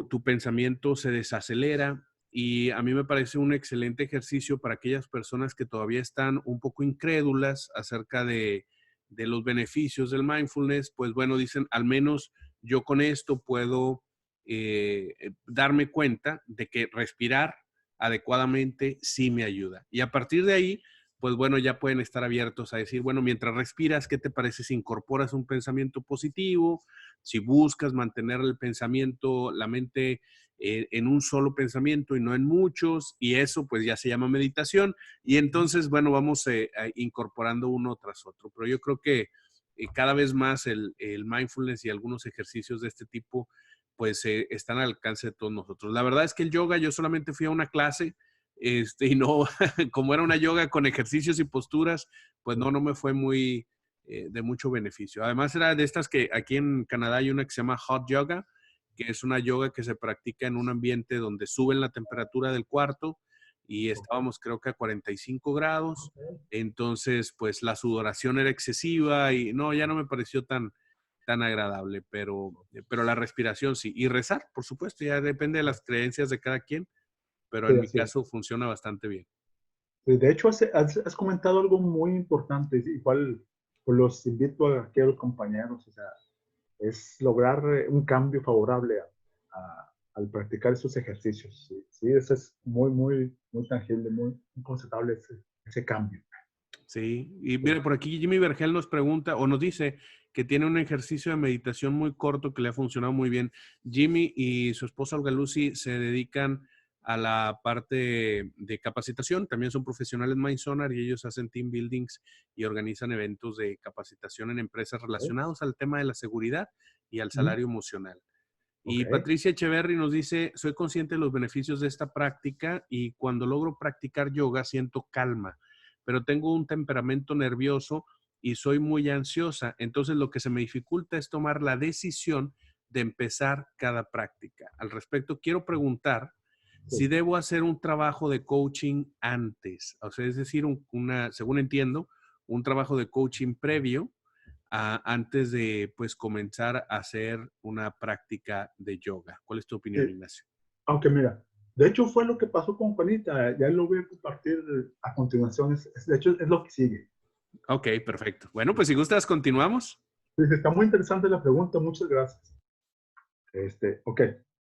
tu pensamiento se desacelera y a mí me parece un excelente ejercicio para aquellas personas que todavía están un poco incrédulas acerca de los beneficios del mindfulness. Pues bueno, dicen, al menos yo con esto puedo darme cuenta de que respirar adecuadamente sí me ayuda. Y a partir de ahí, pues bueno, ya pueden estar abiertos a decir, bueno, mientras respiras, ¿qué te parece si incorporas un pensamiento positivo? Si buscas mantener el pensamiento, la mente en un solo pensamiento y no en muchos, y eso pues ya se llama meditación, y entonces, bueno, vamos incorporando uno tras otro. Pero yo creo que cada vez más el mindfulness y algunos ejercicios de este tipo pues están al alcance de todos nosotros. La verdad es que el yoga, yo solamente fui a una clase, y no, como era una yoga con ejercicios y posturas, pues no me fue muy, de mucho beneficio. Además era de estas que aquí en Canadá hay una que se llama hot yoga, que es una yoga que se practica en un ambiente donde suben la temperatura del cuarto y Ok, estábamos creo que a 45 grados. ok. Entonces, pues la sudoración era excesiva y no, ya no me pareció tan agradable, pero la respiración sí. Y rezar, por supuesto, ya depende de las creencias de cada quien, pero Sí, en mi así es. caso funciona bastante bien. De hecho, has comentado algo muy importante, igual pues los invito a aquellos compañeros, o sea, es lograr un cambio favorable al practicar esos ejercicios. Sí, sí, eso es muy tangible, muy constatable ese cambio. Sí, y Sí, mira, por aquí Jimmy Vergel nos pregunta o nos dice que tiene un ejercicio de meditación muy corto que le ha funcionado muy bien. Jimmy y su esposa Olga Lucy se dedican a la parte de capacitación, también son profesionales Mindsonar y ellos hacen team buildings y organizan eventos de capacitación en empresas ok. relacionados al tema de la seguridad y al Ujú. salario emocional. Ok, Y Patricia Echeverry nos dice, soy consciente de los beneficios de esta práctica y cuando logro practicar yoga siento calma, pero tengo un temperamento nervioso y soy muy ansiosa. Entonces lo que se me dificulta es tomar la decisión de empezar cada práctica. Al respecto, quiero preguntar si sí. debo hacer un trabajo de coaching antes, o sea, es decir, según entiendo, un trabajo de coaching previo antes de pues comenzar a hacer una práctica de yoga. ¿Cuál es tu opinión, Sí. Ignacio? Aunque mira, de hecho fue lo que pasó con Juanita, ya lo voy a compartir a continuación, de hecho es lo que sigue. Ok, perfecto. Bueno, pues si gustas, continuamos. Está muy interesante la pregunta, muchas gracias. Ok,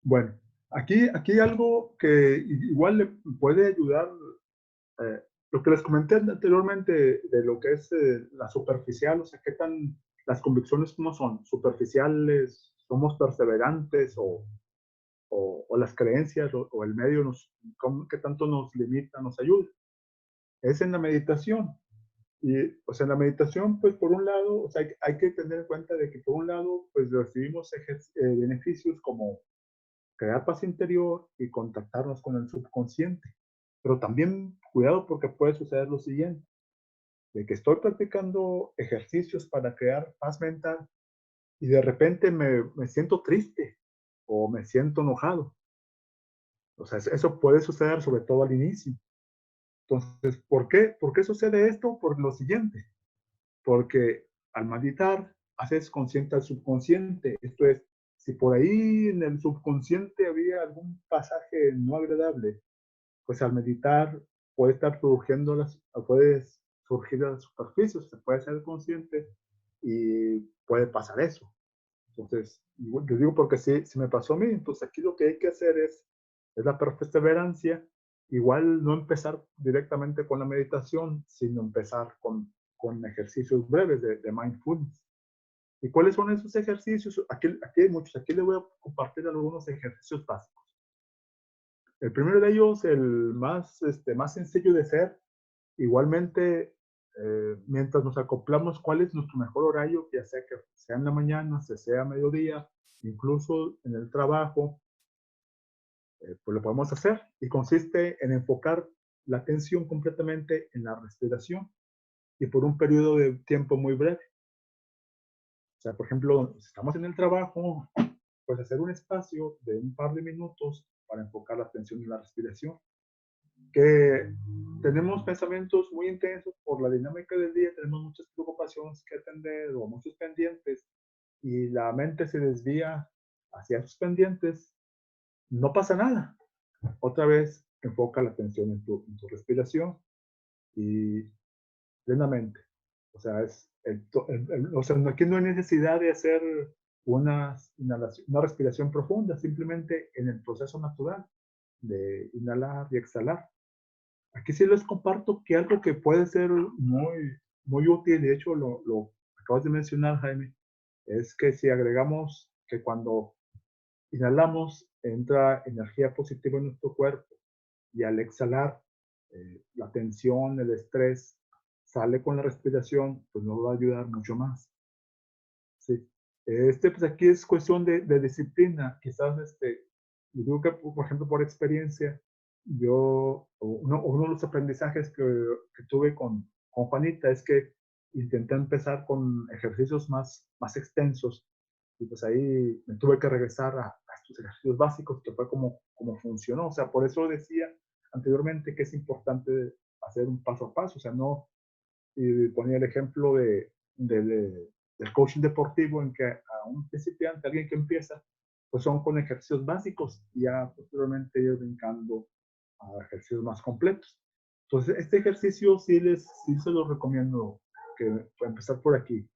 bueno, aquí hay algo que igual le puede ayudar, lo que les comenté anteriormente de lo que es la superficial, o sea, qué tan las convicciones cómo son, superficiales, somos perseverantes o las creencias o el medio qué tanto nos limita, nos ayuda. Es en la meditación. Y pues en la meditación, pues por un lado, o sea, hay que tener en cuenta de que por un lado, pues recibimos beneficios como crear paz interior y contactarnos con el subconsciente. Pero también cuidado porque puede suceder lo siguiente, de que estoy practicando ejercicios para crear paz mental y de repente me siento triste o me siento enojado. O sea, eso puede suceder sobre todo al inicio. Entonces, ¿por qué? ¿Por qué sucede esto? Por lo siguiente, porque al meditar haces consciente al subconsciente. Esto es, si por ahí en el subconsciente había algún pasaje no agradable, pues al meditar puede estar produciendo puedes surgir a la superficie, se puede ser consciente y puede pasar eso. Entonces, yo digo porque si me pasó a mí, entonces aquí lo que hay que hacer es la perseverancia. Igual no empezar directamente con la meditación, sino empezar con ejercicios breves de mindfulness. ¿Y cuáles son esos ejercicios? Aquí hay muchos. Aquí les voy a compartir algunos ejercicios básicos. El primero de ellos, el más sencillo de ser, igualmente, mientras nos acoplamos, ¿cuál es nuestro mejor horario? Ya sea que sea en la mañana, sea a mediodía, incluso en el trabajo, pues lo podemos hacer. Y consiste en enfocar la atención completamente en la respiración y por un periodo de tiempo muy breve. O sea, por ejemplo, si estamos en el trabajo, pues hacer un espacio de un par de minutos para enfocar la atención en la respiración. Que tenemos pensamientos muy intensos por la dinámica del día, tenemos muchas preocupaciones que atender o muchos pendientes y la mente se desvía hacia esos pendientes, no pasa nada. Otra vez enfoca la atención en tu respiración y plenamente. O sea, o sea, aquí no hay necesidad de hacer una respiración profunda, simplemente en el proceso natural de inhalar y exhalar. Aquí sí les comparto que algo que puede ser muy útil, de hecho lo acabas de mencionar, Jaime, es que si agregamos que cuando inhalamos entra energía positiva en nuestro cuerpo y al exhalar la tensión, el estrés sale con la respiración, pues nos va a ayudar mucho más. Sí. Pues aquí es cuestión de disciplina. Quizás, yo digo que, por ejemplo, por experiencia, uno de los aprendizajes que tuve con Juanita es que intenté empezar con ejercicios más extensos y pues ahí me tuve que regresar a estos ejercicios básicos, que fue como funcionó. O sea, por eso decía anteriormente que es importante hacer un paso a paso, o sea, no, y ponía el ejemplo del coaching deportivo en que a un principiante, alguien que empieza, pues son con ejercicios básicos y ya posteriormente ir brincando a ejercicios más completos. Entonces, este ejercicio sí se lo recomiendo, que empezar por aquí,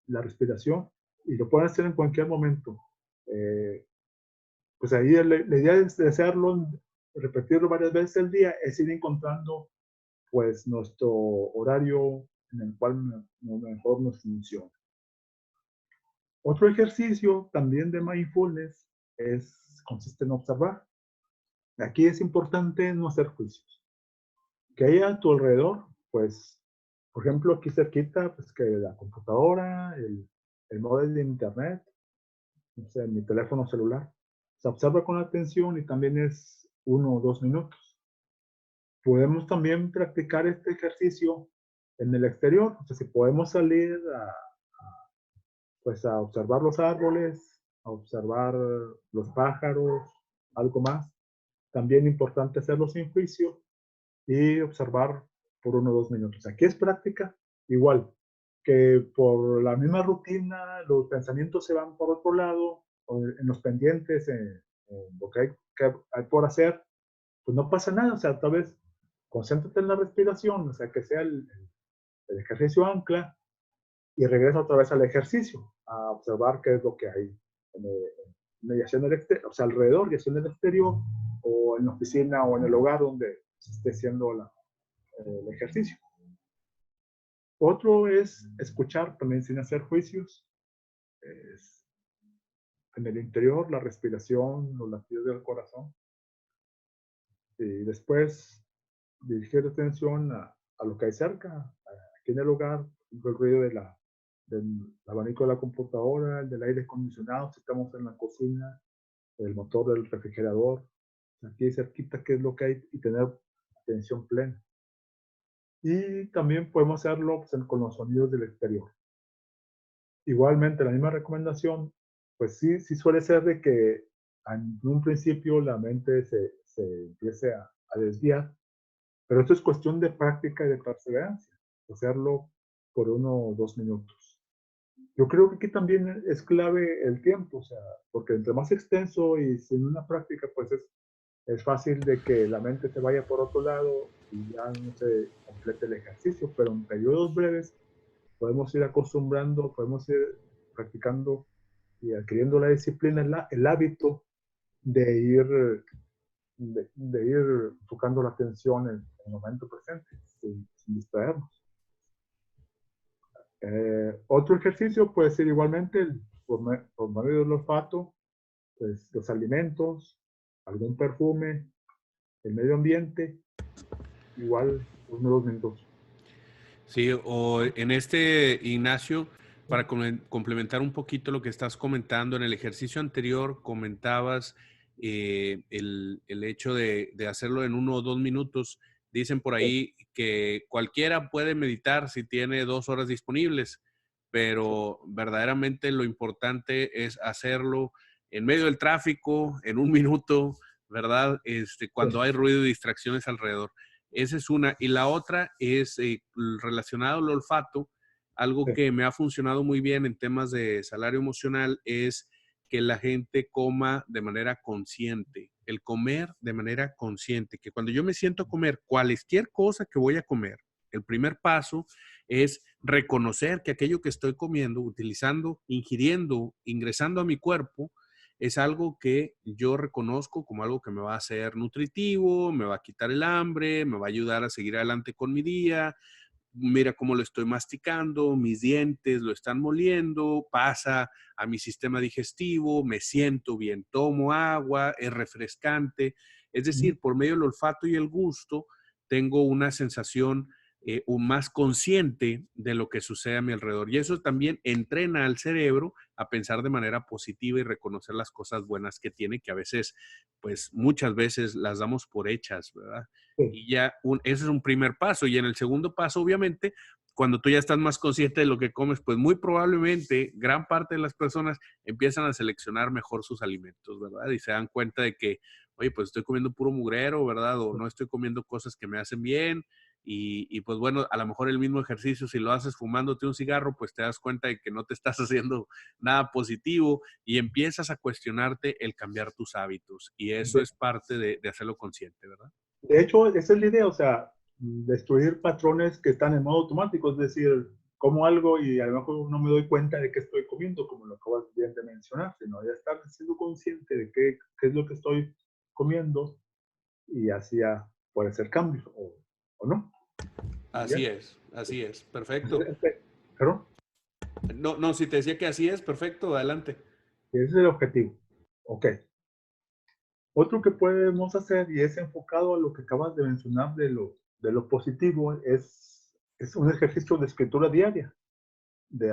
la respiración, y lo pueden hacer en cualquier momento. Pues ahí la idea de hacerlo, repetirlo varias veces al día, es ir encontrando pues nuestro horario en el cual mejor nos funciona. Otro ejercicio también de mindfulness consiste en observar. Aquí es importante no hacer juicios. Que haya a tu alrededor, pues, por ejemplo, aquí cerquita, pues que la computadora, el módem de internet, no sé, mi teléfono celular, se observa con atención y también es 1 o 2 minutos. Podemos también practicar este ejercicio en el exterior. O sea, si podemos salir pues a observar los árboles, a observar los pájaros, algo más. También importante hacerlo sin juicio y observar por 1 o 2 minutos. Aquí es práctica, igual que por la misma rutina, los pensamientos se van por otro lado, en los pendientes, en lo que hay por hacer, pues no pasa nada. O sea, tal vez concéntrate en la respiración, o sea, que sea el ejercicio ancla y regresa otra vez al ejercicio, a observar qué es lo que hay ya sea en el exterior, o sea, alrededor, ya sea en el exterior, o en la oficina, o en la oficina, o en el hogar donde se esté haciendo el ejercicio. Otro es escuchar también sin hacer juicios. Es en el interior, la respiración, los latidos del corazón. Y después dirigir la atención a lo que hay cerca, aquí en el hogar, el ruido del abanico de la computadora, el del aire acondicionado, si estamos en la cocina, el motor del refrigerador, aquí cerquita qué es lo que hay y tener atención plena. Y también podemos hacerlo pues, con los sonidos del exterior. Igualmente, la misma recomendación, pues sí, sí suele ser de que en un principio la mente se empiece a desviar, pero esto es cuestión de práctica y de perseverancia, hacerlo por 1 o 2 minutos. Yo creo que aquí también es clave el tiempo, o sea, porque entre más extenso y sin una práctica, pues es fácil de que la mente se vaya por otro lado y ya no se complete el ejercicio, pero en periodos breves podemos ir acostumbrando, podemos ir practicando y adquiriendo la disciplina, el hábito de ir enfocando la atención en el momento presente, sin distraernos. Otro ejercicio puede ser igualmente por medio del olfato, pues los alimentos, algún perfume, el medio ambiente, igual unos minutos. Sí, o en este, Ignacio, para complementar un poquito lo que estás comentando, en el ejercicio anterior comentabas el hecho de hacerlo en 1 o 2 minutos. Dicen por ahí que cualquiera puede meditar si tiene 2 horas disponibles, pero verdaderamente lo importante es hacerlo en medio del tráfico, en 1 minuto, ¿verdad? Cuando hay ruido y distracciones alrededor. Esa es una. Y la otra es relacionado al olfato. Algo que me ha funcionado muy bien en temas de salario emocional es que la gente coma de manera consciente. El comer de manera consciente. Que cuando yo me siento a comer cualquier cosa que voy a comer, el primer paso es reconocer que aquello que estoy comiendo, utilizando, ingiriendo, ingresando a mi cuerpo, es algo que yo reconozco como algo que me va a hacer nutritivo, me va a quitar el hambre, me va a ayudar a seguir adelante con mi día. Mira cómo lo estoy masticando, mis dientes lo están moliendo, pasa a mi sistema digestivo, me siento bien, tomo agua, es refrescante. Es decir, por medio del olfato y el gusto, tengo una sensación más consciente de lo que sucede a mi alrededor. Y eso también entrena al cerebro a pensar de manera positiva y reconocer las cosas buenas que tiene, que a veces, pues muchas veces las damos por hechas, ¿verdad? Sí. Y ya ese es un primer paso. Y en el segundo paso, obviamente, cuando tú ya estás más consciente de lo que comes, pues muy probablemente gran parte de las personas empiezan a seleccionar mejor sus alimentos, ¿verdad? Y se dan cuenta de que, oye, pues estoy comiendo puro mugrero, ¿verdad? O no estoy comiendo cosas que me hacen bien. Y pues bueno, a lo mejor el mismo ejercicio, si lo haces fumándote un cigarro, pues te das cuenta de que no te estás haciendo nada positivo y empiezas a cuestionarte el cambiar tus hábitos. Y eso De, es parte de hacerlo consciente, ¿verdad? de hecho, esa es la idea, o sea, destruir patrones que están en modo automático, es decir, como algo y a lo mejor no me doy cuenta de qué estoy comiendo, como lo acabas bien de mencionar, sino ya estar siendo consciente de qué es lo que estoy comiendo y así ya puede ser cambio o no. Y ya. Así es, perfecto. Ese- Pero No, no, si te decía que así es, perfecto, adelante. ese es el objetivo. Ok. Otro que podemos hacer y es enfocado a lo que acabas de mencionar de lo positivo es un ejercicio de escritura diaria, de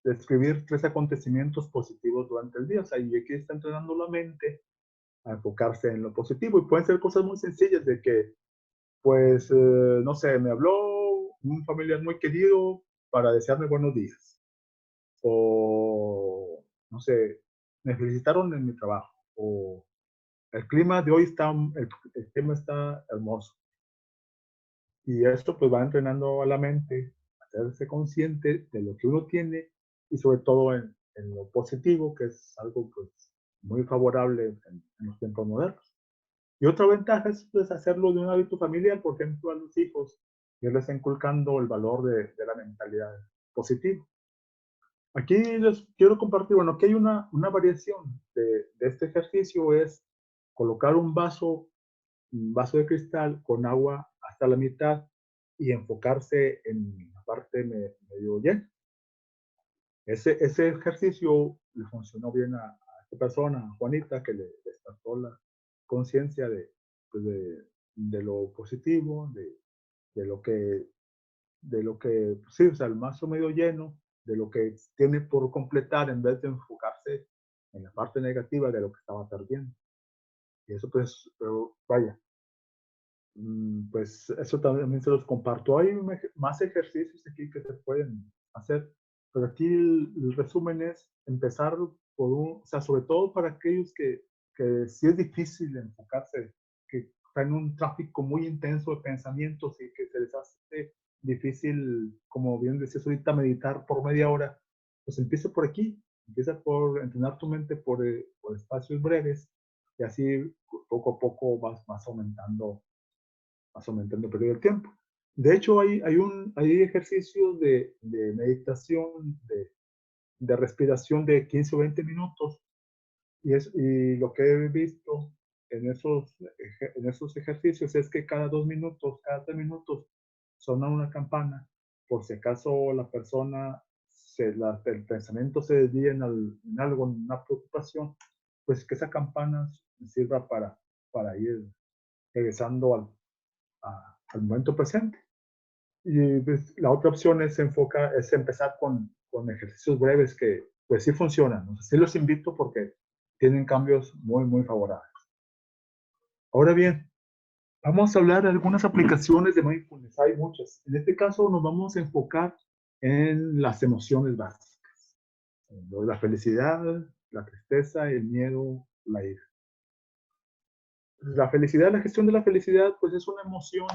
de escribir 3 acontecimientos positivos durante el día. O sea, y aquí está entrenando la mente a enfocarse en lo positivo. Y pueden ser cosas muy sencillas de que, pues, no sé, me habló un familiar muy querido para desearme buenos días. O, no sé, me felicitaron en mi trabajo. O el clima de hoy el clima está hermoso. Y esto pues va entrenando a la mente a hacerse consciente de lo que uno tiene y sobre todo en lo positivo, que es algo pues muy favorable en los tiempos modernos. Y otra ventaja es pues, hacerlo de un hábito familiar, por ejemplo, a los hijos, irles inculcando el valor de la mentalidad positiva. Aquí les quiero compartir, bueno, aquí hay una variación de este ejercicio, es colocar un vaso de cristal con agua hasta la mitad y enfocarse en la parte medio llena. Ese ejercicio le funcionó bien a esta persona, a Juanita, que le despertó la conciencia pues de lo positivo, de lo que, sí, o sea, el vaso medio lleno, de lo que tiene por completar en vez de enfocarse en la parte negativa de lo que estaba perdiendo. Y eso pues, pero vaya, pues eso también se los comparto. Hay más ejercicios aquí que se pueden hacer, pero aquí el resumen es empezar por o sea, sobre todo para aquellos que sí es difícil enfocarse, que están en un tráfico muy intenso de pensamientos y que se les hace difícil, como bien decías ahorita, meditar por media hora, pues empieza por aquí, empieza por entrenar tu mente por espacios breves y así poco a poco vas aumentando el periodo del tiempo. De hecho, hay ejercicios de meditación, de respiración de 15 o 20 minutos, y lo que he visto en esos ejercicios es que cada 2 minutos, cada 3 minutos, suena una campana, por si acaso la persona, el pensamiento se desvía en algo, en una preocupación, pues que esa campana sirva para ir regresando al momento presente. Y pues, la otra opción es empezar con ejercicios breves que pues sí funcionan. ¿No? Sí los invito porque tienen cambios muy, muy favorables. Ahora bien, vamos a hablar de algunas aplicaciones de mindfulness. Hay muchas. En este caso nos vamos a enfocar en las emociones básicas. La felicidad, la tristeza, el miedo, la ira. La felicidad, la gestión de la felicidad, pues es una emoción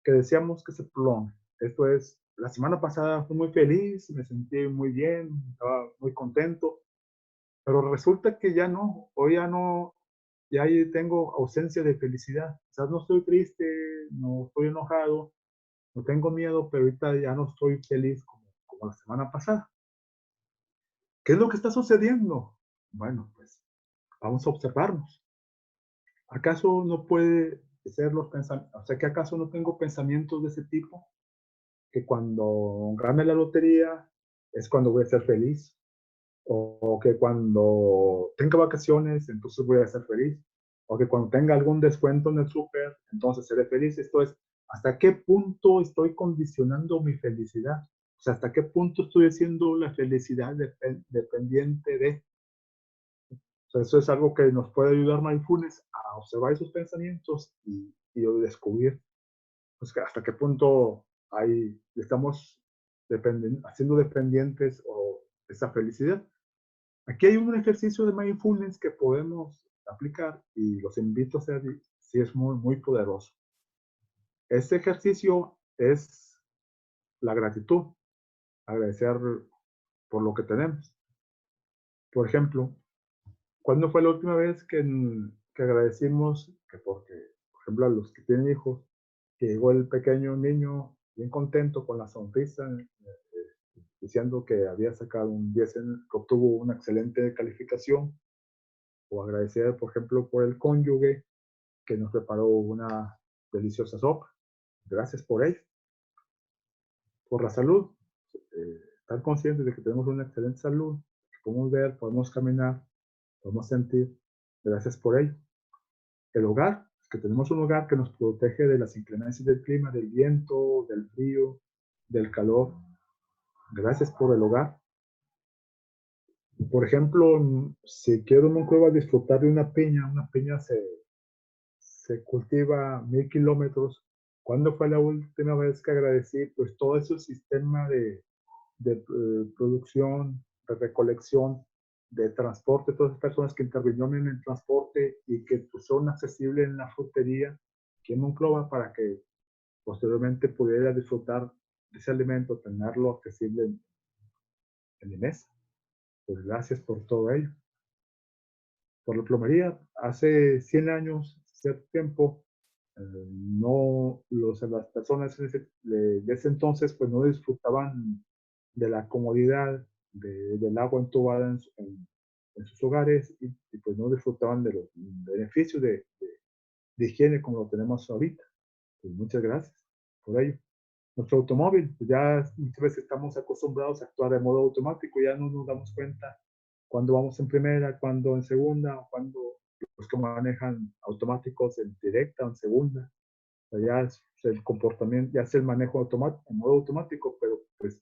que deseamos que se prolongue. Esto es, la semana pasada fui muy feliz, me sentí muy bien, estaba muy contento, pero resulta que ya no, hoy ya no, ya ahí tengo ausencia de felicidad. Quizás no estoy triste, no estoy enojado, no tengo miedo, pero ahorita ya no estoy feliz como la semana pasada. ¿Qué es lo que está sucediendo? Bueno, pues vamos a observarnos. ¿Acaso no puede ser los pensamientos? O sea, que acaso no tengo pensamientos de ese tipo, que cuando gane la lotería es cuando voy a ser feliz, o que cuando tenga vacaciones entonces voy a ser feliz, o que cuando tenga algún descuento en el súper entonces seré feliz? Esto es, ¿hasta qué punto estoy condicionando mi felicidad? O sea, ¿hasta qué punto estoy haciendo la felicidad dependiente de? Eso es algo que nos puede ayudar mindfulness a observar esos pensamientos y descubrir pues, hasta qué punto estamos haciendo dependientes o esa felicidad. Aquí hay un ejercicio de mindfulness que podemos aplicar y los invito a hacer, si es muy, muy poderoso. Este ejercicio es la gratitud, agradecer por lo que tenemos. Por ejemplo, ¿cuándo fue la última vez que agradecimos que porque, por ejemplo, a los que tienen hijos, que llegó el pequeño niño bien contento con la sonrisa, diciendo que había sacado un 10, que obtuvo una excelente calificación, o agradecer, por ejemplo, por el cónyuge que nos preparó una deliciosa sopa? Gracias por ello. Por la salud, estar conscientes de que tenemos una excelente salud, que podemos ver, podemos caminar, podemos sentir. Gracias por ello. El hogar, que tenemos un hogar que nos protege de las inclemencias del clima, del viento, del frío, del calor. Gracias por el hogar. Por ejemplo, si quiero en un cueva disfrutar de una piña se cultiva 1000 kilómetros. ¿Cuándo fue la última vez que agradecí pues todo ese sistema de producción, de recolección, de transporte, todas las personas que intervinieron en el transporte y que pues, son accesibles en la frutería aquí en Monclova para que posteriormente pudiera disfrutar de ese alimento, tenerlo accesible en mi mesa? Pues gracias por todo ello. Por la plomería, hace 100 años, cierto tiempo, no, las personas de ese entonces pues no disfrutaban de la comodidad del agua entubada en sus hogares y, pues no disfrutaban de los beneficios de higiene como lo tenemos ahorita. Pues muchas gracias por ello. nuestro automóvil. Pues ya muchas veces estamos acostumbrados a actuar de modo automático, ya no nos damos cuenta cuando vamos en primera, cuando en segunda, o cuando los que manejan automáticos en directa o en segunda. O sea, ya es el comportamiento, ya es el manejo automático, en modo automático, pero pues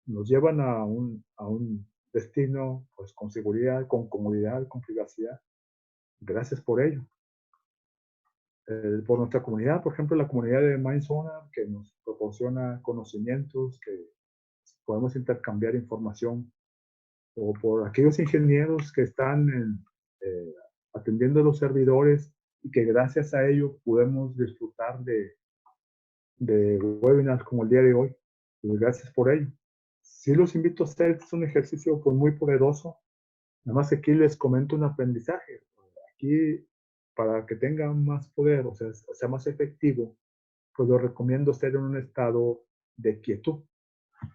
nos llevan a un destino pues con seguridad, con comodidad, con privacidad. Gracias por ello. Por nuestra comunidad, por ejemplo, la comunidad de MindSonar, que nos proporciona conocimientos, que podemos intercambiar información, o por aquellos ingenieros que están atendiendo los servidores y que gracias a ello podemos disfrutar de webinars como el día de hoy. Pues gracias por ello. Sí los invito a hacer, es un ejercicio pues, muy poderoso. Nada más aquí les comento un aprendizaje. Aquí, para que tenga más poder, o sea más efectivo, pues lo recomiendo estar en un estado de quietud.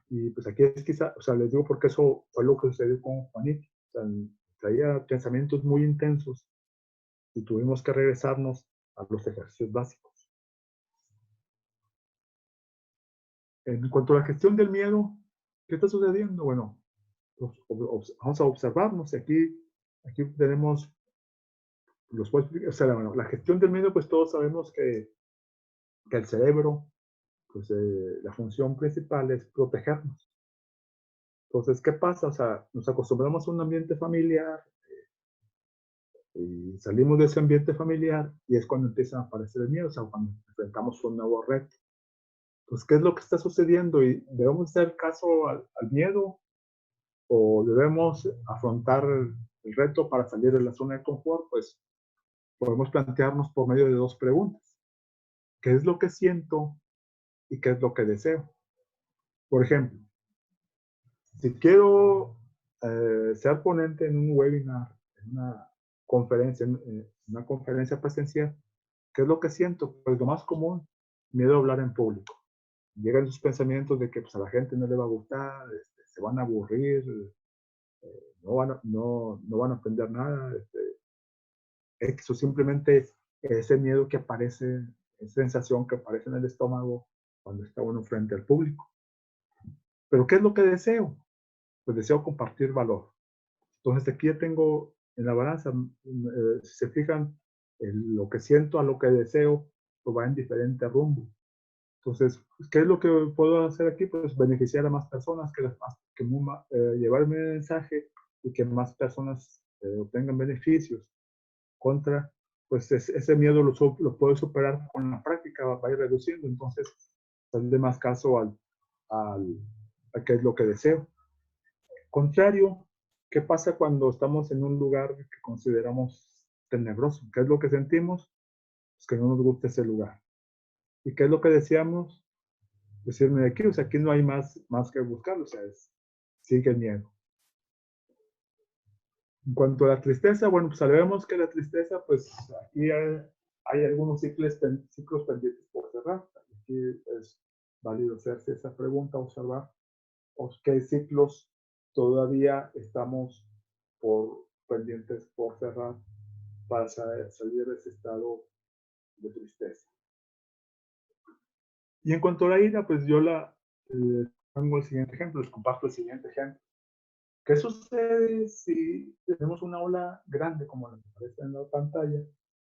Y pues aquí es quizá, o sea, les digo porque eso fue lo que sucedió con Juanito. O sea, traía pensamientos muy intensos y tuvimos que regresarnos a los ejercicios básicos. En cuanto a la gestión del miedo, ¿qué está sucediendo? Bueno, pues, vamos a observarnos. Aquí tenemos o sea, bueno, la gestión del miedo, pues todos sabemos que el cerebro, pues la función principal es protegernos. Entonces, ¿qué pasa? O sea, nos acostumbramos a un ambiente familiar y salimos de ese ambiente familiar y es cuando empieza a aparecer el miedo, o sea, cuando enfrentamos un nuevo reto. Pues, ¿qué es lo que está sucediendo? ¿Y debemos hacer caso al miedo o debemos afrontar el reto para salir de la zona de confort? Pues podemos plantearnos por medio de dos preguntas. ¿Qué es lo que siento y qué es lo que deseo? Por ejemplo, si quiero ser ponente en un webinar, en una conferencia presencial, ¿qué es lo que siento? Pues lo más común, miedo a hablar en público. Llegan sus pensamientos de que pues, a la gente no le va a gustar, se van a aburrir, no van a aprender nada. Eso simplemente es ese miedo que aparece, esa sensación que aparece en el estómago cuando está uno frente al público. Pero ¿qué es lo que deseo? Pues deseo compartir valor. Entonces aquí ya tengo en la balanza, si se fijan, lo que siento a lo que deseo, pues va en diferente rumbo. Entonces, ¿qué es lo que puedo hacer aquí? Pues beneficiar a más personas, llevar mi mensaje y que más personas obtengan beneficios. Contra, pues ese miedo lo puedo superar con la práctica, va a ir reduciendo. Entonces, darle más caso a qué es lo que deseo. Contrario, ¿qué pasa cuando estamos en un lugar que consideramos tenebroso? ¿Qué es lo que sentimos? Pues que no nos gusta ese lugar. ¿Y qué es lo que deseamos? Decirme de aquí, o sea, aquí no hay más que buscar, o sea, sigue el miedo. En cuanto a la tristeza, bueno, pues sabemos que la tristeza, pues aquí hay algunos ciclos pendientes por cerrar. Aquí es válido hacerse esa pregunta, observar qué ciclos todavía estamos pendientes por cerrar para salir de ese estado de tristeza. Y en cuanto a la ira, pues yo pongo el siguiente ejemplo, les comparto el siguiente ejemplo. ¿Qué sucede si tenemos una ola grande como la que aparece en la pantalla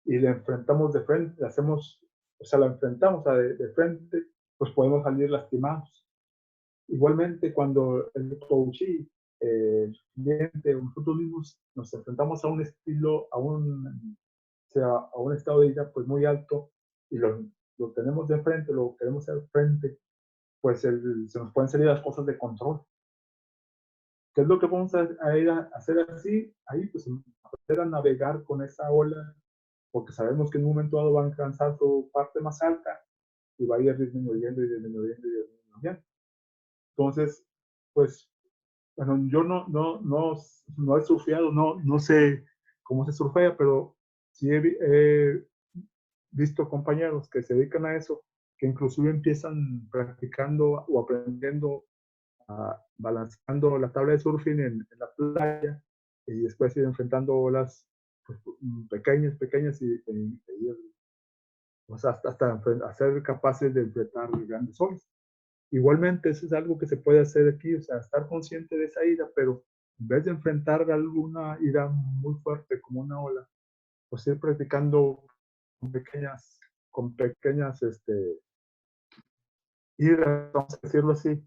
y la enfrentamos de frente, la enfrentamos de frente, pues podemos salir lastimados? Igualmente, cuando el coachee, el cliente o nosotros mismos nos enfrentamos a un a un estado de ira pues muy alto y lo tenemos de frente, lo queremos hacer frente, pues se nos pueden salir las cosas de control. ¿Qué es lo que vamos a ir a hacer así? Ahí pues aprender a navegar con esa ola, porque sabemos que en un momento dado va a alcanzar su parte más alta y va a ir disminuyendo y disminuyendo y disminuyendo. Entonces, pues, bueno, yo no he surfeado, no sé cómo se surfea, pero sí he visto compañeros que se dedican a eso, que inclusive empiezan practicando o aprendiendo balanceando la tabla de surfing en la playa y después ir enfrentando olas pues, pequeñas y o sea, hasta ser capaces de enfrentar grandes olas. Igualmente, eso es algo que se puede hacer aquí, o sea, estar consciente de esa ira, pero en vez de enfrentar alguna ira muy fuerte como una ola, pues ir practicando con pequeñas iras, vamos a decirlo así,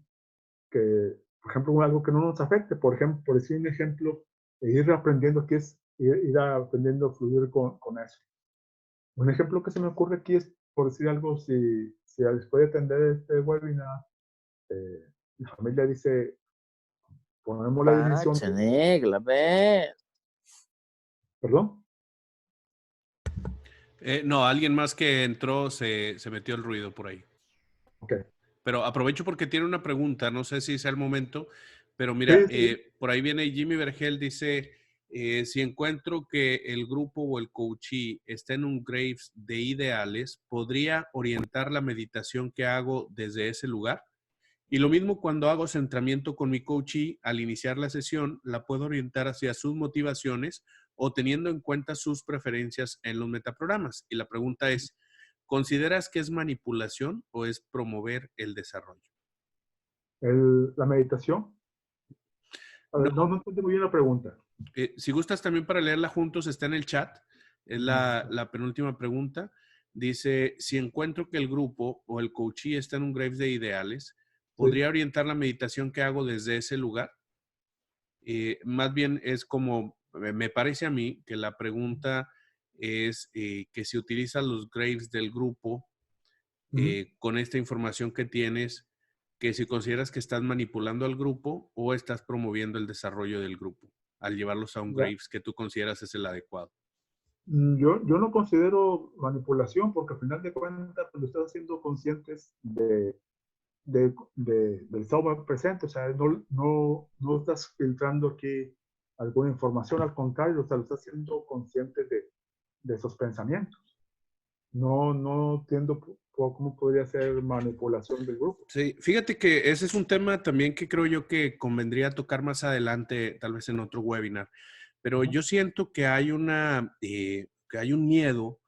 que, por ejemplo, algo que no nos afecte, por ejemplo, por decir un ejemplo, ir aprendiendo aquí es ir aprendiendo a fluir con eso. Un ejemplo que se me ocurre aquí es, por decir algo, si después de atender este webinar, la familia dice, ponemos la dimensión, Chanegla, ve. perdón, No, alguien más que entró se metió el ruido por ahí. ok. Pero aprovecho porque tiene una pregunta, no sé si sea el momento, pero mira, Sí, sí, por ahí viene Jimmy Vergel, dice, si encuentro que el grupo o el coachee está en un Graves de ideales, ¿podría orientar la meditación que hago desde ese lugar? Y lo mismo cuando hago centramiento con mi coachee, al iniciar la sesión, la puedo orientar hacia sus motivaciones o teniendo en cuenta sus preferencias en los metaprogramas. Y la pregunta es, ¿consideras que es manipulación o es promover el desarrollo? la meditación. A ver, no, No, no entendí muy bien la pregunta. si gustas también para leerla juntos, está en el chat. Es la, Ok. la penúltima pregunta. Dice, si encuentro que el grupo o el coachee está en un Graves de ideales, Sí. ¿podría orientar la meditación que hago desde ese lugar? Más bien es como, me parece a mí que la pregunta es que si utilizas los Graves del grupo Ujú. con esta información que tienes, que si consideras que estás manipulando al grupo o estás promoviendo el desarrollo del grupo al llevarlos a un Ya. Graves que tú consideras es el adecuado. Yo no considero manipulación porque al final de cuentas pues, lo estás haciendo conscientes del estado presente, o sea, no estás filtrando aquí alguna información, al contrario, o sea, lo estás haciendo consciente de esos pensamientos. No entiendo cómo podría ser manipulación del grupo. Sí, fíjate que ese es un tema también que creo yo que convendría tocar más adelante, tal vez en otro webinar, pero Ajá. yo siento que hay que hay un miedo,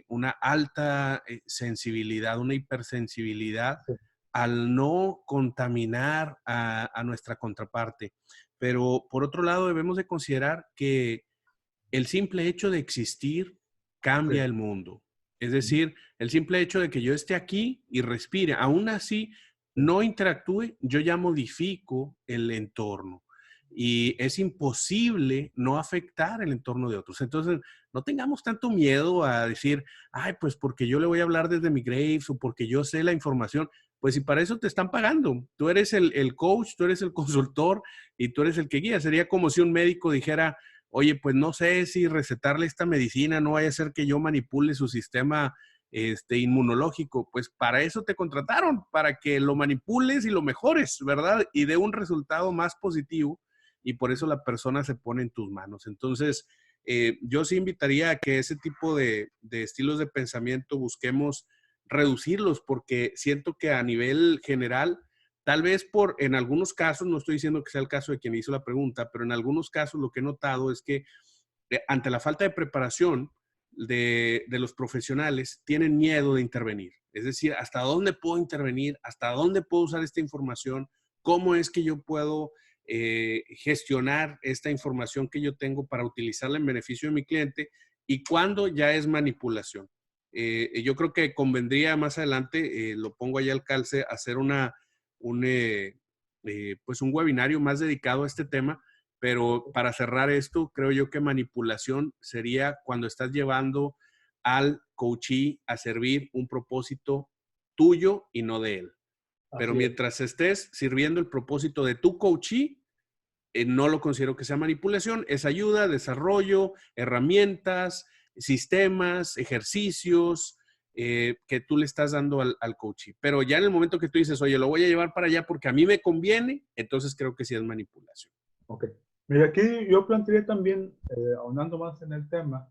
una alta sensibilidad, una hipersensibilidad Sí, al no contaminar a nuestra contraparte. Pero por otro lado, debemos de considerar que el simple hecho de existir sí. cambia el mundo. Es Ujú. decir, el simple hecho de que yo esté aquí y respire, aún así Sí, no interactúe, yo ya modifico el entorno. Y es imposible no afectar el entorno de otros. Entonces, no tengamos tanto miedo a decir, ay, pues porque yo le voy a hablar desde mi Graves o porque yo sé la información. Pues si para eso te están pagando, tú eres el coach, tú eres el consultor y tú eres el que guía. Sería como si un médico dijera, oye, pues no sé si recetarle esta medicina, no vaya a ser que yo manipule su sistema inmunológico. Pues para eso te contrataron, para que lo manipules y lo mejores, ¿verdad? Y dé un resultado más positivo y por eso la persona se pone en tus manos. Entonces, yo sí invitaría a que ese tipo de estilos de pensamiento busquemos reducirlos porque siento que a nivel general tal vez en algunos casos, no estoy diciendo que sea el caso de quien hizo la pregunta, pero en algunos casos lo que he notado es que ante la falta de preparación de los profesionales, tienen miedo de intervenir. Es decir, ¿hasta dónde puedo intervenir? ¿Hasta dónde puedo usar esta información? ¿Cómo es que yo puedo gestionar esta información que yo tengo para utilizarla en beneficio de mi cliente? ¿Y cuándo ya es manipulación? Yo creo que convendría más adelante, lo pongo ahí al calce, hacer pues un webinario más dedicado a este tema, pero para cerrar esto, creo yo que manipulación sería cuando estás llevando al coachee a servir un propósito tuyo y no de él. Pero así es. mientras estés sirviendo el propósito de tu coachee, no lo considero que sea manipulación, es ayuda, desarrollo, herramientas, sistemas, ejercicios que tú le estás dando al coachee. Pero ya en el momento que tú dices, oye, lo voy a llevar para allá porque a mí me conviene, entonces creo que sí es manipulación. Ok. Mira, aquí yo plantearía también, ahondando más en el tema,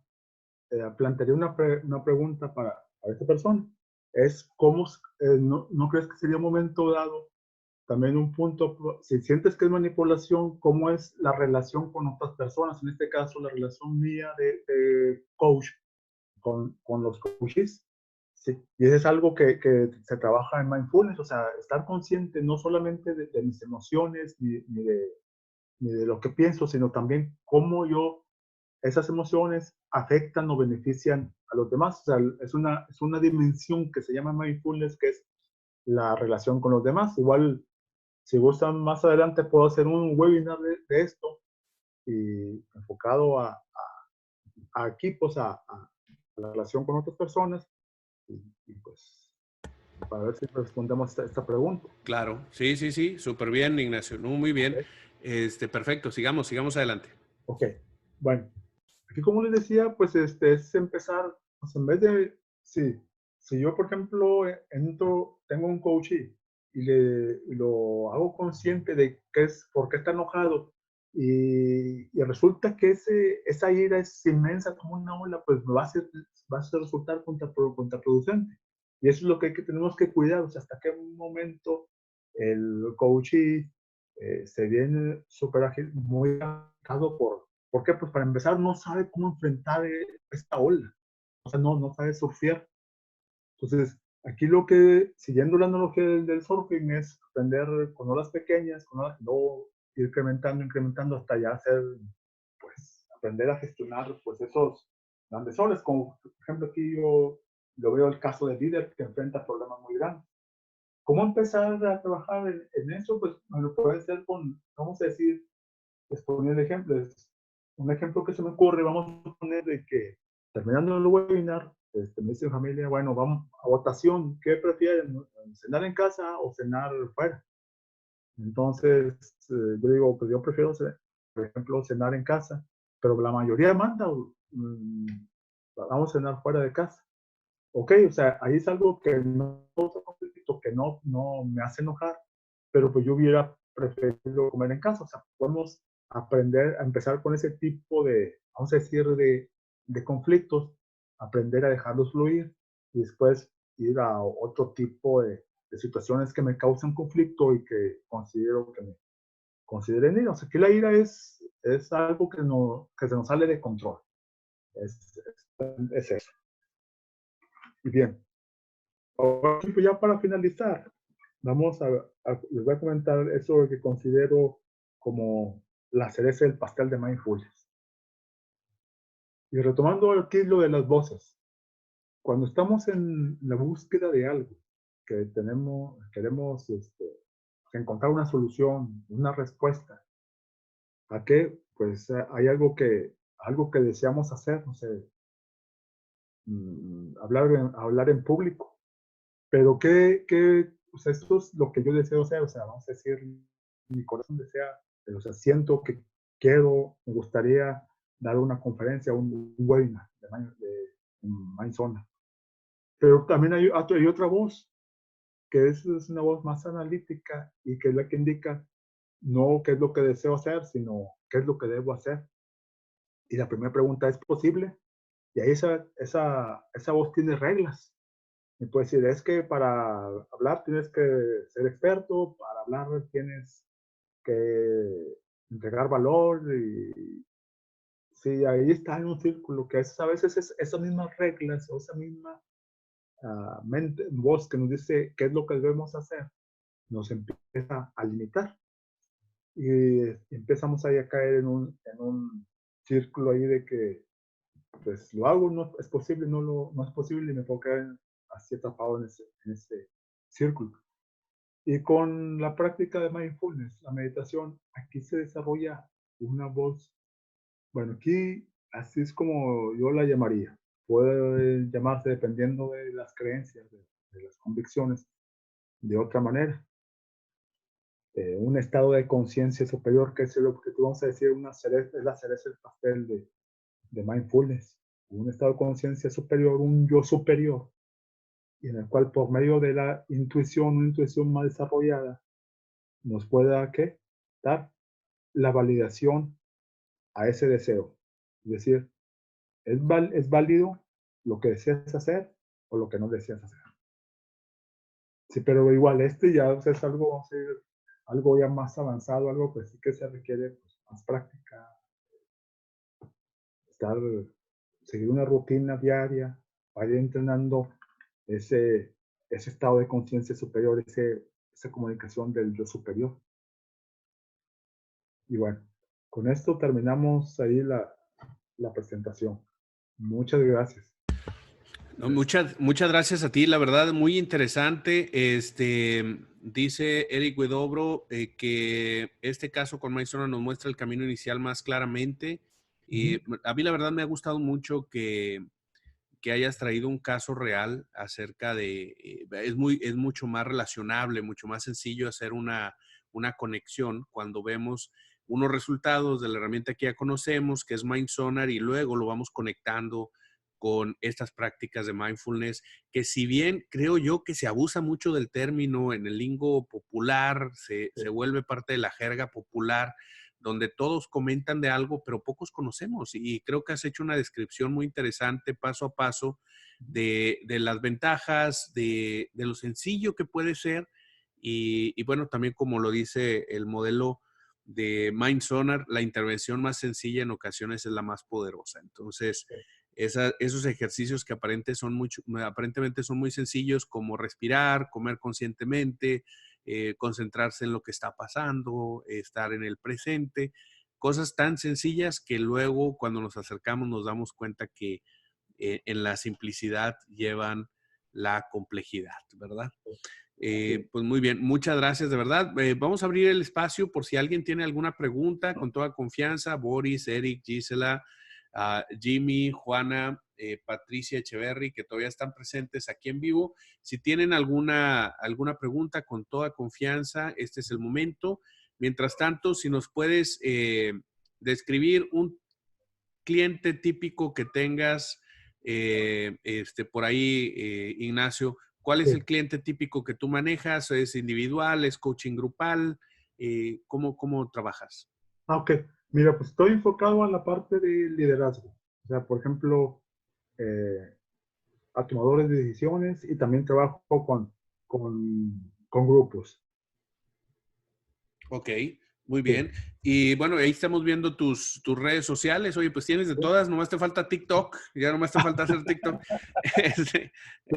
plantearía una pregunta para esta persona. Es cómo, ¿no crees que sería un momento dado también un punto, si sientes que es manipulación, cómo es la relación con otras personas? En este caso, la relación mía de coach con los coaches. Sí, y eso es algo que se trabaja en mindfulness, o sea, estar consciente no solamente de mis emociones ni de lo que pienso, sino también cómo esas emociones afectan o benefician a los demás. O sea, es una dimensión que se llama mindfulness, que es la relación con los demás. Igual, si gustan, más adelante puedo hacer un webinar de esto y enfocado a equipos, a la relación con otras personas y pues para ver si respondemos esta pregunta. Claro, sí, sí, sí, súper bien, Ignacio. No, muy bien. ¿Ok? Perfecto, sigamos adelante. Ok, bueno, aquí como les decía, pues es empezar, pues en vez de, sí, si yo por ejemplo tengo un coach y lo hago consciente de por qué está enojado y resulta que esa ira es inmensa como una ola, pues me va a resultar contraproducente. Y eso es lo que tenemos que cuidar, o sea, hasta qué momento el coach se viene súper ágil, muy afectado ¿por qué? Pues para empezar no sabe cómo enfrentar esta ola, o sea, no sabe surfear. Entonces, aquí siguiendo la analogía del surfing, es aprender con olas pequeñas, con olas, luego ir incrementando hasta ya pues, aprender a gestionar, pues, esos grandes olas, como por ejemplo aquí yo lo veo el caso de líder que enfrenta problemas muy grandes. ¿Cómo empezar a trabajar en eso? Pues, bueno, puede ser vamos a decir, les ponía el ejemplo, un ejemplo que se me ocurre, vamos a poner de que terminando el webinar, me dice mi familia, bueno, vamos a votación, ¿qué prefieren? ¿Cenar en casa o cenar fuera? Entonces, yo digo, pues yo prefiero, por ejemplo, cenar en casa, pero la mayoría manda, vamos a cenar fuera de casa. Ok, o sea, ahí es algo que no me hace enojar, pero pues yo hubiera preferido comer en casa. O sea, podemos aprender a empezar con ese tipo vamos a decir, de conflictos, aprender a dejarlos fluir y después ir a otro tipo de situaciones que me causan conflicto y que considero que me consideren ira. O sea, que la ira es algo que se nos sale de control. Es eso. Y bien, ahora, pues ya para finalizar, les voy a comentar eso que considero como la cereza del pastel de mindfulness. Y retomando aquí lo de las voces, cuando estamos en la búsqueda de algo, queremos encontrar una solución, una respuesta, ¿a qué? Pues hay algo que deseamos hacer, no sé, hablar en público. Pero o sea, esto es lo que yo deseo hacer, o sea, vamos a decir, mi corazón desea, pero, o sea, siento que me gustaría dar una conferencia, un webinar de Mindzona. Pero también hay otra voz, que es una voz más analítica y que es la que indica no qué es lo que deseo hacer, sino qué es lo que debo hacer. Y la primera pregunta, ¿es posible? Y ahí esa voz tiene reglas. Y puede decir, es que para hablar tienes que ser experto, para hablar tienes que entregar valor y sí, ahí está en un círculo que a veces esas mismas reglas o esa misma voz que nos dice qué es lo que debemos hacer, nos empieza a limitar y empezamos ahí a caer en un círculo ahí de que pues lo hago, no es posible, no es posible y me puedo quedar así atrapado en ese círculo. Y con la práctica de mindfulness, la meditación, aquí se desarrolla una voz, bueno, aquí así es como yo la llamaría. Puede llamarse dependiendo de las creencias, de las convicciones, de otra manera. Un estado de conciencia superior, que es lo que vamos a decir, es la cereza del pastel de mindfulness. Un estado de conciencia superior, un yo superior, y en el cual por medio de la intuición, una intuición más desarrollada, nos pueda ¿qué? Dar la validación a ese deseo. Es decir, ¿es válido lo que deseas hacer o lo que no deseas hacer? Sí, pero igual ya o sea, es algo, vamos a decir, algo ya más avanzado, algo que sí que se requiere pues, más práctica, estar seguir una rutina diaria, para ir entrenando ese estado de conciencia superior, esa comunicación del yo superior. Y bueno, con esto terminamos ahí la presentación. Muchas gracias. No, muchas gracias a ti, la verdad, muy interesante. Dice Eric Huidobro que este caso con MindSonar nos muestra el camino inicial más claramente. Y a mí la verdad me ha gustado mucho que hayas traído un caso real acerca de, es mucho más relacionable, mucho más sencillo hacer una conexión cuando vemos unos resultados de la herramienta que ya conocemos, que es MindSonar, y luego lo vamos conectando con estas prácticas de mindfulness, que si bien creo yo que se abusa mucho del término en el lingo popular, se vuelve parte de la jerga popular, donde todos comentan de algo, pero pocos conocemos. Y creo que has hecho una descripción muy interesante, paso a paso, de las ventajas, de lo sencillo que puede ser. Y bueno, también como lo dice el modelo de MindSonar, la intervención más sencilla en ocasiones es la más poderosa. Entonces, esos ejercicios que aparentemente son muy sencillos, como respirar, comer conscientemente, concentrarse en lo que está pasando, estar en el presente, cosas tan sencillas que luego cuando nos acercamos nos damos cuenta que en la simplicidad llevan la complejidad, ¿verdad? Pues muy bien, muchas gracias, de verdad. Vamos a abrir el espacio por si alguien tiene alguna pregunta, con toda confianza. Boris, Eric, Gisela, Jimmy, Juana, Patricia Echeverry, que todavía están presentes aquí en vivo. Si tienen alguna pregunta, con toda confianza, este es el momento. Mientras tanto, si nos puedes describir un cliente típico que tengas por ahí, Ignacio. ¿Cuál es el cliente típico que tú manejas? ¿Es individual? ¿Es coaching grupal? ¿Cómo trabajas? Ok, mira, pues estoy enfocado en la parte de liderazgo. O sea, por ejemplo, a tomadores de decisiones, y también trabajo con grupos. Ok, muy bien. Y bueno, ahí estamos viendo tus redes sociales. Oye, pues tienes de todas, nomás te falta TikTok. Ya nomás te falta hacer TikTok.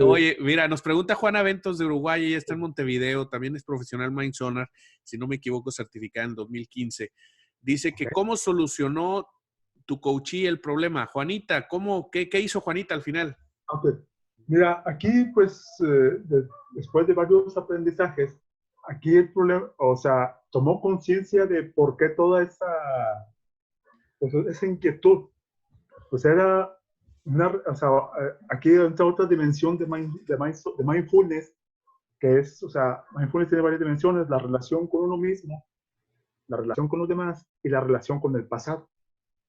Oye, mira, nos pregunta Juana Ventos de Uruguay, ella está en Montevideo, también es profesional MindSonar, si no me equivoco, certificada en 2015. Dice que cómo solucionó tu coachee el problema. Juanita, qué hizo Juanita al final? Ok, mira, aquí pues después de varios aprendizajes, aquí el problema, o sea, tomó conciencia de por qué toda pues, esa inquietud. Pues era o sea, aquí entra otra dimensión de mindfulness, que es, o sea, mindfulness tiene varias dimensiones: la relación con uno mismo, la relación con los demás y la relación con el pasado.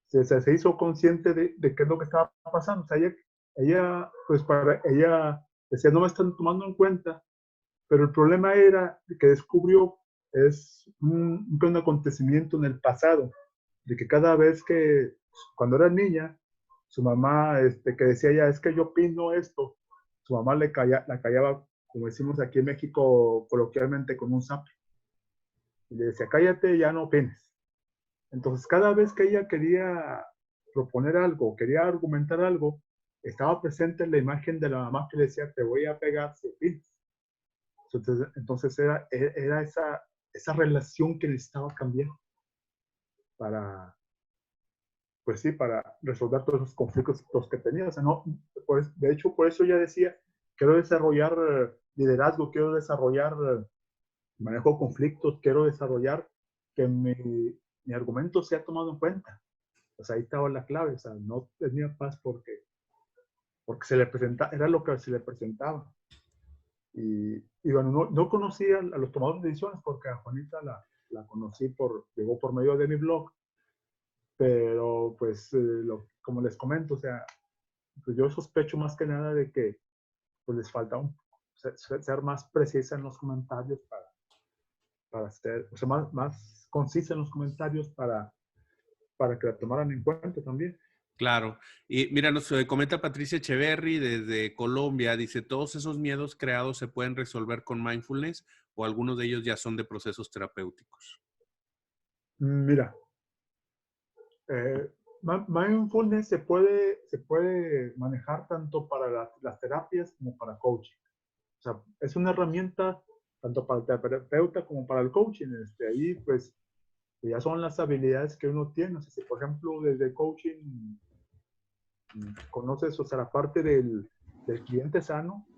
Se hizo consciente de qué es lo que estaba pasando. O sea, pues para ella decía, no me están tomando en cuenta, pero el problema era que descubrió es un acontecimiento en el pasado, de que cada vez cuando era niña, su mamá, que decía ya, es que yo opino esto, su mamá la callaba, como decimos aquí en México coloquialmente, con un zap. Y le decía, cállate, ya no opines. Entonces, cada vez que ella quería proponer algo, quería argumentar algo, estaba presente la imagen de la mamá que le decía, te voy a pegar si opinas. Entonces era esa relación que necesitaba cambiar para, pues sí, para resolver todos los conflictos que tenía. O sea, no, pues, de hecho, por eso ella decía, quiero desarrollar liderazgo, quiero desarrollar manejo de conflictos, quiero desarrollar que mi argumento sea tomado en cuenta. Pues ahí estaba la clave. O sea, no tenía paz porque se le presentaba, era lo que se le presentaba. Y bueno, no conocía a los tomadores de decisiones, porque a Juanita la conocí llegó por medio de mi blog, pero pues como les comento, o sea, pues yo sospecho más que nada de que pues les falta ser más precisa en los comentarios para ser, o sea, más concisa en los comentarios para que la tomaran en cuenta también. Claro. Y mira, nos comenta Patricia Echeverry desde Colombia. Dice, ¿todos esos miedos creados se pueden resolver con mindfulness o algunos de ellos ya son de procesos terapéuticos? Mira, eh, Mindfulness se puede manejar tanto para las terapias como para coaching. O sea, es una herramienta tanto para el terapeuta como para el coaching. Ahí, pues, ya son las habilidades que uno tiene. O sea, si, por ejemplo, desde coaching conoces, o sea, la parte del cliente sano,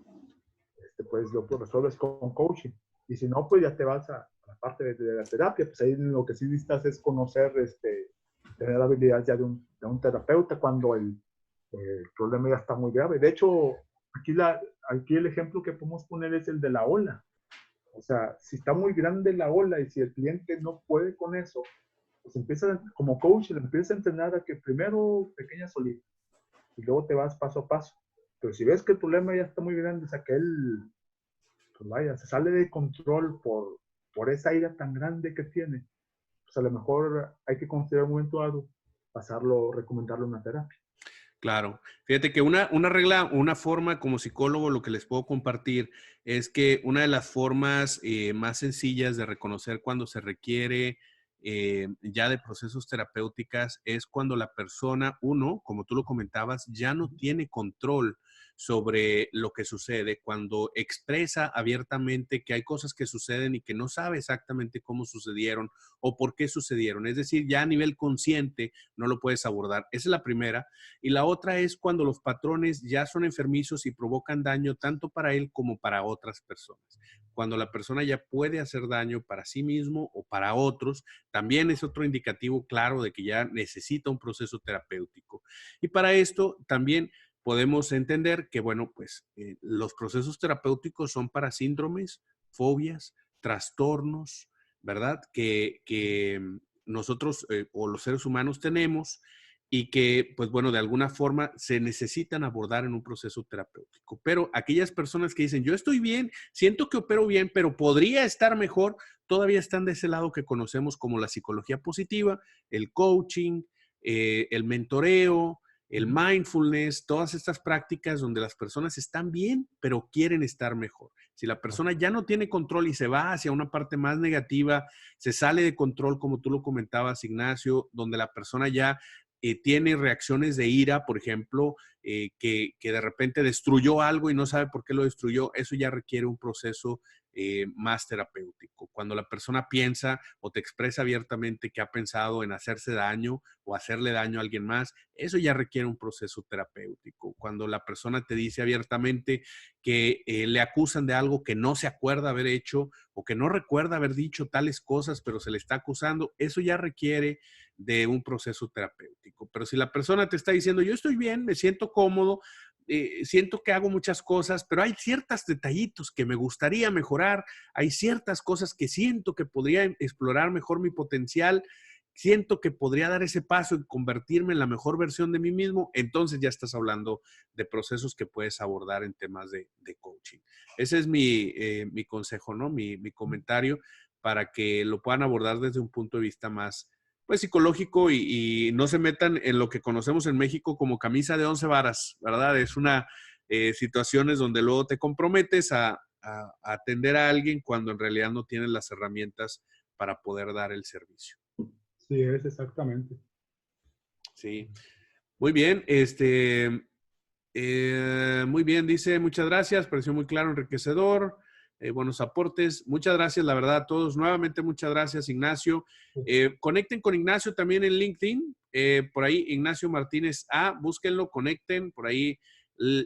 pues lo resuelves con coaching. Y si no, pues ya te vas a la parte de la terapia. Pues ahí lo que sí necesitas es conocer, tener habilidades ya de un terapeuta cuando el problema ya está muy grave. De hecho, aquí el ejemplo que podemos poner es el de la ola. O sea, si está muy grande la ola y si el cliente no puede con eso, pues empieza, como coach, le empieza a entrenar a que primero pequeñas olitas y luego te vas paso a paso. Pero si ves que el problema ya está muy grande, o sea, que él, pues vaya, se sale de control por esa ira tan grande que tiene, pues a lo mejor hay que considerar un momento dado recomendarle una terapia. Claro. Fíjate que una regla, una forma como psicólogo, lo que les puedo compartir es que una de las formas más sencillas de reconocer cuando se requiere ya de procesos terapéuticas es cuando la persona, uno, como tú lo comentabas, ya no tiene control sobre lo que sucede, cuando expresa abiertamente que hay cosas que suceden y que no sabe exactamente cómo sucedieron o por qué sucedieron. Es decir, ya a nivel consciente no lo puedes abordar. Esa es la primera. Y la otra es cuando los patrones ya son enfermizos y provocan daño tanto para él como para otras personas. Cuando la persona ya puede hacer daño para sí mismo o para otros, también es otro indicativo claro de que ya necesita un proceso terapéutico. Y para esto también podemos entender que, bueno, pues los procesos terapéuticos son para síndromes, fobias, trastornos, ¿verdad? Que nosotros o los seres humanos tenemos y que, pues bueno, de alguna forma se necesitan abordar en un proceso terapéutico. Pero aquellas personas que dicen, yo estoy bien, siento que opero bien, pero podría estar mejor, todavía están de ese lado que conocemos como la psicología positiva, el coaching, el mentoreo, el mindfulness, todas estas prácticas donde las personas están bien, pero quieren estar mejor. Si la persona ya no tiene control y se va hacia una parte más negativa, se sale de control, como tú lo comentabas, Ignacio, donde la persona ya tiene reacciones de ira, por ejemplo, que de repente destruyó algo y no sabe por qué lo destruyó, eso ya requiere un proceso más terapéutico. Cuando la persona piensa o te expresa abiertamente que ha pensado en hacerse daño o hacerle daño a alguien más, eso ya requiere un proceso terapéutico. Cuando la persona te dice abiertamente que le acusan de algo que no se acuerda haber hecho o que no recuerda haber dicho tales cosas, pero se le está acusando, eso ya requiere de un proceso terapéutico. Pero si la persona te está diciendo, yo estoy bien, me siento cómodo, siento que hago muchas cosas, pero hay ciertos detallitos que me gustaría mejorar, hay ciertas cosas que siento que podría explorar mejor mi potencial, siento que podría dar ese paso y convertirme en la mejor versión de mí mismo, entonces ya estás hablando de procesos que puedes abordar en temas de coaching. Ese es mi consejo, ¿no? Mi comentario para que lo puedan abordar desde un punto de vista más pues psicológico y no se metan en lo que conocemos en México como camisa de 11 varas, ¿verdad? Es una situaciones donde luego te comprometes a atender a alguien cuando en realidad no tienes las herramientas para poder dar el servicio. Sí, es exactamente. Sí. Muy bien, muy bien, dice, muchas gracias, pareció muy claro, enriquecedor, buenos aportes. Muchas gracias, la verdad, a todos. Nuevamente, muchas gracias, Ignacio. Conecten con Ignacio también en LinkedIn, por ahí, Ignacio Martínez A, búsquenlo, conecten, por ahí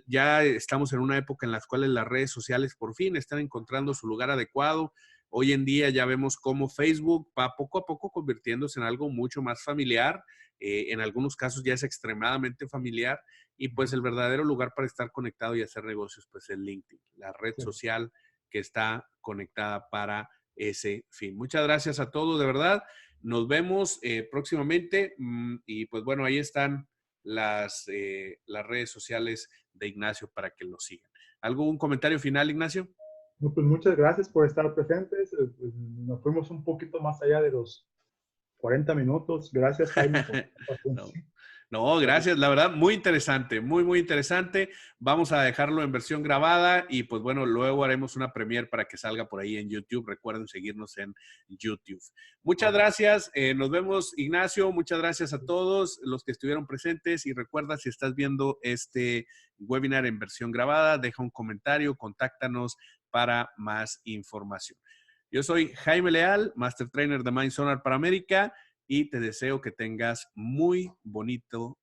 ya estamos en una época en la cual las redes sociales por fin están encontrando su lugar adecuado. Hoy en día ya vemos cómo Facebook va poco a poco convirtiéndose en algo mucho más familiar. En algunos casos ya es extremadamente familiar y pues el verdadero lugar para estar conectado y hacer negocios pues es LinkedIn, la red social que está conectada para ese fin. Muchas gracias a todos, de verdad. Nos vemos próximamente y pues bueno, ahí están las redes sociales de Ignacio para que lo sigan. ¿Algún comentario final, Ignacio? No, pues muchas gracias por estar presentes. Nos fuimos un poquito más allá de los 40 minutos. Gracias, Jaime, por tu No, paciencia. no, gracias. La verdad, muy interesante, muy, muy interesante. Vamos a dejarlo en versión grabada y pues bueno, luego haremos una premiere para que salga por ahí en YouTube. Recuerden seguirnos en YouTube. Muchas gracias. Nos vemos, Ignacio. Muchas gracias a todos los que estuvieron presentes y recuerda, si estás viendo este webinar en versión grabada, deja un comentario, contáctanos para más información. Yo soy Jaime Leal, Master Trainer de Mind Sonar para América, y te deseo que tengas muy bonito